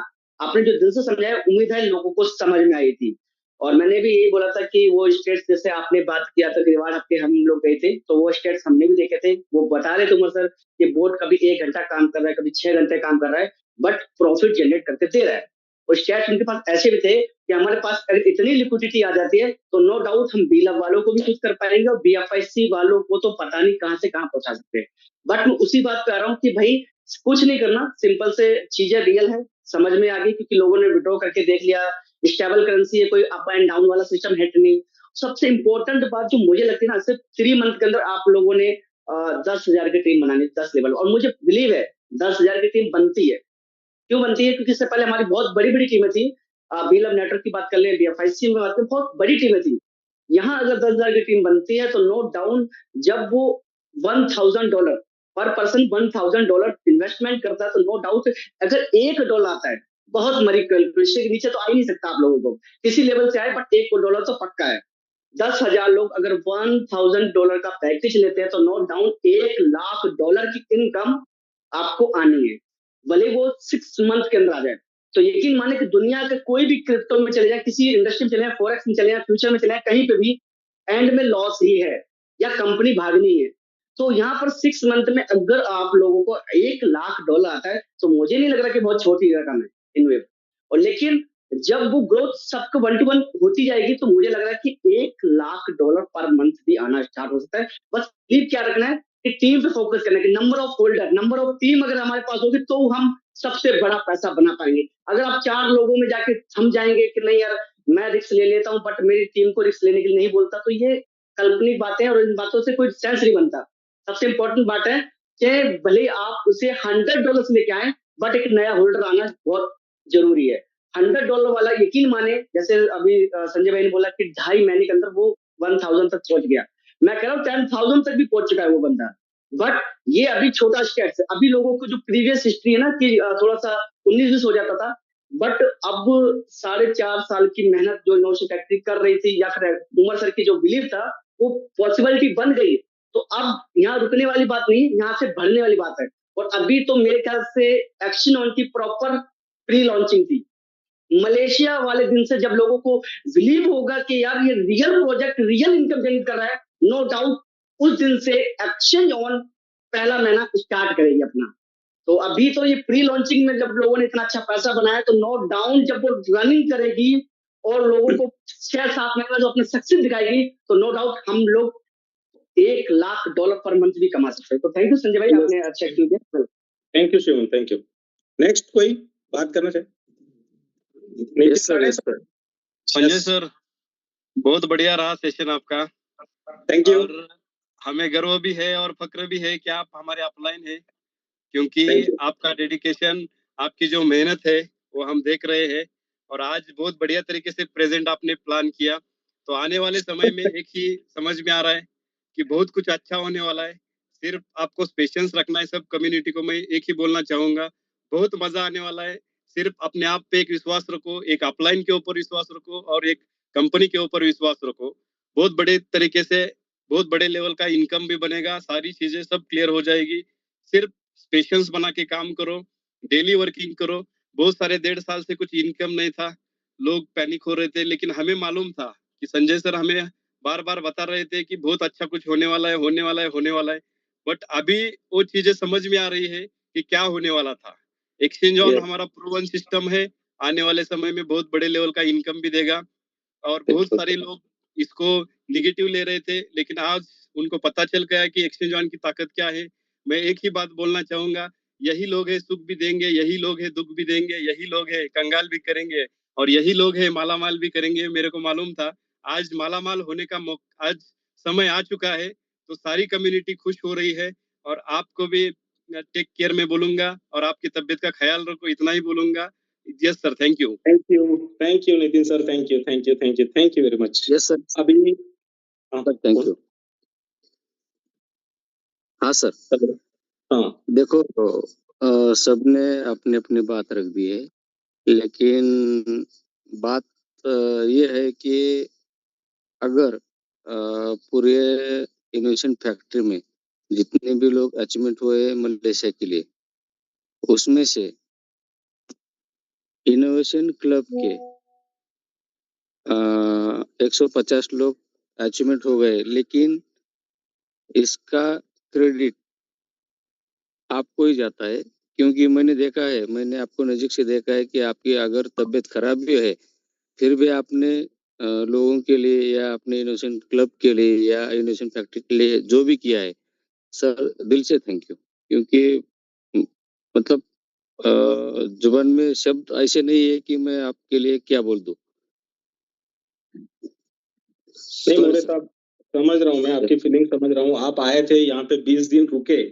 आपने जो दिल से समझाया, उम्मीद है लोगों को समझ में आई थी। और मैंने भी यही बोला था कि वो स्टेट्स जैसे आपने बात किया था, रिवार्ड आपके हम लोग गए थे, तो वो स्टेट्स हमने भी देखे थे। वो बता रहे थे उमर सर कि बोर्ड कभी 1 घंटा काम कर रहा है, कभी 6 घंटे काम कर रहा है, बट प्रॉफिट जनरेट करके दे रहा है। और स्टेट्स उनके पास ऐसे भी थे कि हमारे पास अगर इतनी लिक्विडिटी आ जाती है तो नो डाउट हम बीलअप वालों को भी कुछ कर पाएंगे, और बीएफआईसी वालों को तो पता नहीं कहां से कहां पहुंचा सकते हैं। बट मैं उसी बात पे आ रहा हूँ कि भाई कुछ नहीं करना, सिंपल से चीजें रियल है, समझ में आ गई, क्योंकि लोगों ने विड्रॉ करके देख लिया। स्टेबल करेंसी है, कोई अप एंड डाउन वाला सिस्टम है नहीं। सबसे इंपॉर्टेंट बात जो मुझे लगती है ना, सिर्फ 3 मंथ के अंदर आप लोगों ने 10,000 की टीम बनानी, 10 लेवल। और मुझे बिलीव है 10,000 की टीम बनती है। क्यों बनती है? क्योंकि इससे पहले हमारी बहुत बड़ी बड़ी टीमें थी। बीलअप नेटवर्क की बात कर ले, बीएफआईसी में बात करें, बहुत बड़ी टीमें थी। यहाँ अगर 10,000 की टीम बनती है तो नो डाउन, जब वो $1,000 पर पर्सन $1,000 इन्वेस्टमेंट करता है, तो नो डाउट अगर $1 आता है, बहुत मरी कैलकुलेशन के नीचे तो आ ही नहीं सकता आप लोगों को, किसी लेवल से आए, बट $1 तो पक्का है। 10,000 लोग अगर $1,000 का पैकेज लेते हैं, तो नो डाउन $1,00,000 की इनकम आपको आनी है, भले वो 6 मंथ के अंदर आ जाए। तो यकीन माने कि दुनिया के कोई भी क्रिप्टो में चले जाए, किसी इंडस्ट्री में चले जाए, फॉरेक्स में चले जाए, फ्यूचर में चले जाए, कहीं पे भी एंड में लॉस ही है या कंपनी भागनी है। तो यहाँ पर 6 मंथ में अगर आप लोगों को $1,00,000 आता है, तो मुझे नहीं लग रहा कि बहुत छोटी रकम है इनवेव। और लेकिन जब वो ग्रोथ सबको 1 to 1 होती जाएगी, तो मुझे लग रहा है कि $1,00,000 पर मंथ भी आना स्टार्ट हो सकता है। बस बिलीव क्या रखना है कि टीम पे फोकस करना है, कि number of holder, number of team अगर हमारे पास होगी तो हम सबसे बड़ा पैसा बना पाएंगे। अगर आप 4 लोगों में जाके थम जाएंगे कि नहीं यार मैं रिस्क ले लेता हूँ, बट मेरी टीम को रिस्क लेने के लिए नहीं बोलता, तो ये काल्पनिक बातें हैं और इन बातों से कोई सेंस नहीं बनता। सबसे इम्पोर्टेंट बात है चाहे भले आप उसे $100 लेके आए, बट एक नया होल्डर आना बहुत जरूरी है। $100 वाला यकीन माने, जैसे अभी संजय भाई ने बोला कि 2.5 महीने के अंदर वो 1000 तक पहुंच गया। मैं कह रहा हूँ 10,000 तक भी पहुंच चुका है वो बंदा, बट ये अभी छोटा स्टेप है। अभी लोगों को जो प्रीवियस हिस्ट्री है ना कि थोड़ा सा 19-20 हो जाता था, बट अब 4.5 साल की मेहनत जो इनोवेशन फैक्ट्री कर रही थी, या फिर उमर सर की जो बिलीव था, वो पॉसिबिलिटी बन गई। तो अब यहाँ रुकने वाली बात नहीं, यहाँ से बढ़ने वाली बात है। और अभी तो मेरे ख्याल से एक्शन की प्रॉपर प्री लॉन्चिंग थी। मलेशिया वाले दिन से जब लोगों को बिलीव होगा कि यार ये real project real income generate कर रहा है, नो डाउट उस दिन से एक्सचेंज ऑन पहला महीना स्टार्ट करेगी अपना। तो अभी तो ये प्री लॉन्चिंग में जब लोगों ने इतना अच्छा पैसा बनाया, तो नो डाउन जब वो रनिंग करेगी और लोगों को 6-7 महीने में जो अपने सक्सेस दिखाएगी, तो नो डाउट हम लोग $1 लाख पर मंथ भी कमा सकते हैं। तो थैंक यू संजय भाई, आपने अच्छा किया। Thank you Shivam, thank you. Next कोई बात करना चाहे? Yes sir, yes sir. Sanjay sir, बहुत बढ़िया रहा सेशन आपका। Thank you. और हमें गर्व भी है और फक्र भी है कि आप हमारे अपलाइन है, क्योंकि Thank you. आपका डेडिकेशन, आपकी जो मेहनत है वो हम देख रहे हैं। और आज बहुत बढ़िया तरीके से प्रेजेंट आपने प्लान किया। तो आने वाले समय में एक ही समझ में आ रहा है कि बहुत कुछ अच्छा होने वाला है। सिर्फ आपको पेशेंस रखना है। सब कम्युनिटी को मैं एक ही बोलना चाहूंगा, बहुत मजा आने वाला है। सिर्फ अपने आप पे एक विश्वास रखो, एक अपलाइन के ऊपर विश्वास रखो और एक कंपनी के ऊपर विश्वास रखो। बहुत बड़े तरीके से बहुत बड़े लेवल का इनकम भी बनेगा, सारी चीजें सब क्लियर हो जाएगी। सिर्फ पेशेंस बना के काम करो, डेली वर्किंग करो। बहुत सारे 1.5 साल से कुछ इनकम नहीं था, लोग पैनिक हो रहे थे, लेकिन हमें मालूम था कि संजय सर हमें बार बार बता रहे थे कि बहुत अच्छा कुछ होने वाला है, होने वाला है, होने वाला है। बट अभी वो चीजें समझ में आ रही है कि क्या होने वाला था। एक्सचेंज ऑन हमारा प्रूवन सिस्टम है, आने वाले समय में बहुत बड़े लेवल का इनकम भी देगा। और बहुत सारे लोग इसको निगेटिव ले रहे थे, लेकिन आज उनको पता चल गया कि एक्सचेंज ऑन की ताकत क्या है। मैं एक ही बात बोलना चाहूंगा, यही लोग है सुख भी देंगे, यही लोग है दुख भी देंगे, यही लोग है कंगाल भी करेंगे और यही लोग है मालामाल भी करेंगे। मेरे को मालूम था आज मालामाल होने का आज समय आ चुका है। तो सारी कम्युनिटी खुश हो रही है। और आपको भी टेक केयर में बोलूंगा और आपकी तबीयत का ख्याल रखो, इतना ही बोलूंगा। Yes sir, thank you. Thank you Nitin sir, thank you, thank you, thank you, thank you very much. Yes sir. अभी थैंक यू। हाँ सर। हाँ, देखो सबने अपनी अपनी बात रख दी है, लेकिन बात ये है कि अगर पूरे इनोवेशन फैक्ट्री में जितने भी लोग अचीवमेंट हुए मलेशिया के लिए, उसमें से इनोवेशन क्लब के 150 लोग अचीवमेंट हो गए, लेकिन इसका क्रेडिट आपको ही जाता है। क्योंकि मैंने देखा है, मैंने आपको नज़दीक से देखा है कि आपकी अगर तबीयत खराब भी है, फिर भी आपने लोगों के लिए या अपने इनोवेशन क्लब के लिए या इनोवेशन फैक्ट्री के लिए जो भी किया है, सर दिल से थैंक यू। क्योंकि मतलब जुबान में शब्द ऐसे नहीं है कि मैं आपके लिए क्या बोल दूं। नहीं मोरे साहब, समझ रहा हूँ मैं आपकी फीलिंग, समझ रहा हूँ। आप आए थे यहाँ पे 20 दिन रुके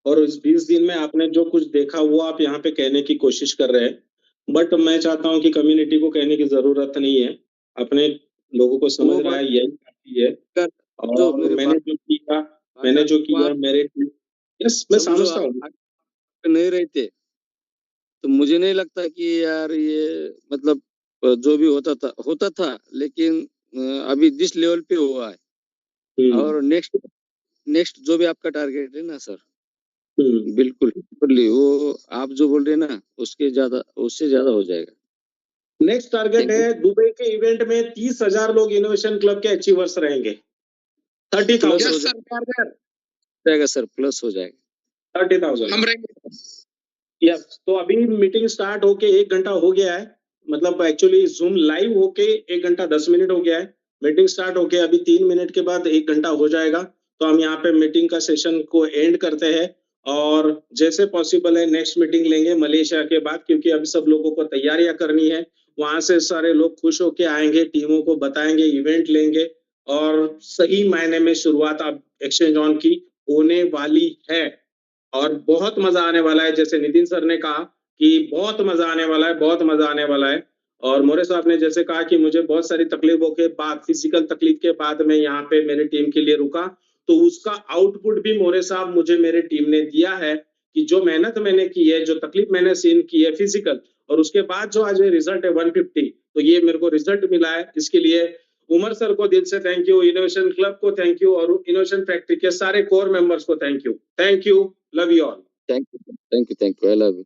और इस 20 दिन में आपने जो कुछ देखा वो आप यहाँ पे कहने की कोशिश कर रहे हैं। बट मैं चाहता हूँ कि कम्युनिटी को कहने की जरूरत नहीं है, अपने लोगों को समझ रहा है, यही काफी है। और मैंने जो किया मेरे, यस मैं समझता हूँ। नहीं रहते तो मुझे नहीं लगता कि यार ये मतलब जो भी होता था, लेकिन अभी जिस लेवल पे हुआ है और नेक्स्ट जो भी आपका टारगेट है ना सर, बिल्कुल वो आप जो बोल रहे हैं ना उससे ज्यादा हो जाएगा। नेक्स्ट टारगेट है दुबई के इवेंट में 30,000 लोग इनोवेशन क्लब के अचीवर्स रहेंगे। 30,000 जाएगा सर, प्लस हो जाएगा 30,000 हम रहेंगे। यस, तो अभी मीटिंग स्टार्ट होके 1 घंटा हो गया है, मतलब एक्चुअली जूम लाइव होके 1 घंटा 10 मिनट हो गया है। मीटिंग स्टार्ट होके अभी 3 मिनट के बाद 1 घंटा हो जाएगा। तो हम यहाँ पे मीटिंग का सेशन को एंड करते हैं और जैसे पॉसिबल है नेक्स्ट मीटिंग लेंगे मलेशिया के बाद, क्योंकि अभी सब लोगों को तैयारियां करनी है। वहां से सारे लोग खुश होके आएंगे, टीमों को बताएंगे, इवेंट लेंगे और सही मायने में शुरुआत आप एक्सचेंज ऑन की होने वाली है और बहुत मजा आने वाला है। जैसे नितिन सर ने कहा कि बहुत मजा आने वाला है, बहुत मजा आने वाला है। और मोरे साहब ने जैसे कहा कि मुझे बहुत सारी तकलीफों के बाद, फिजिकल तकलीफ के बाद मैं यहाँ पे मेरी टीम के लिए रुका, तो उसका आउटपुट भी मोरे साहब मुझे मेरे टीम ने दिया है कि जो मेहनत मैंने की है, जो तकलीफ मैंने सीन की है फिजिकल, और उसके बाद जो आज रिजल्ट है 150, तो ये मेरे को रिजल्ट मिला है। इसके लिए उमर सर को दिल से थैंक यू, इनोवेशन क्लब को थैंक यू और इनोवेशन फैक्ट्री के सारे कोर मेंबर्स को thank you. Love you all. Thank you, I love you.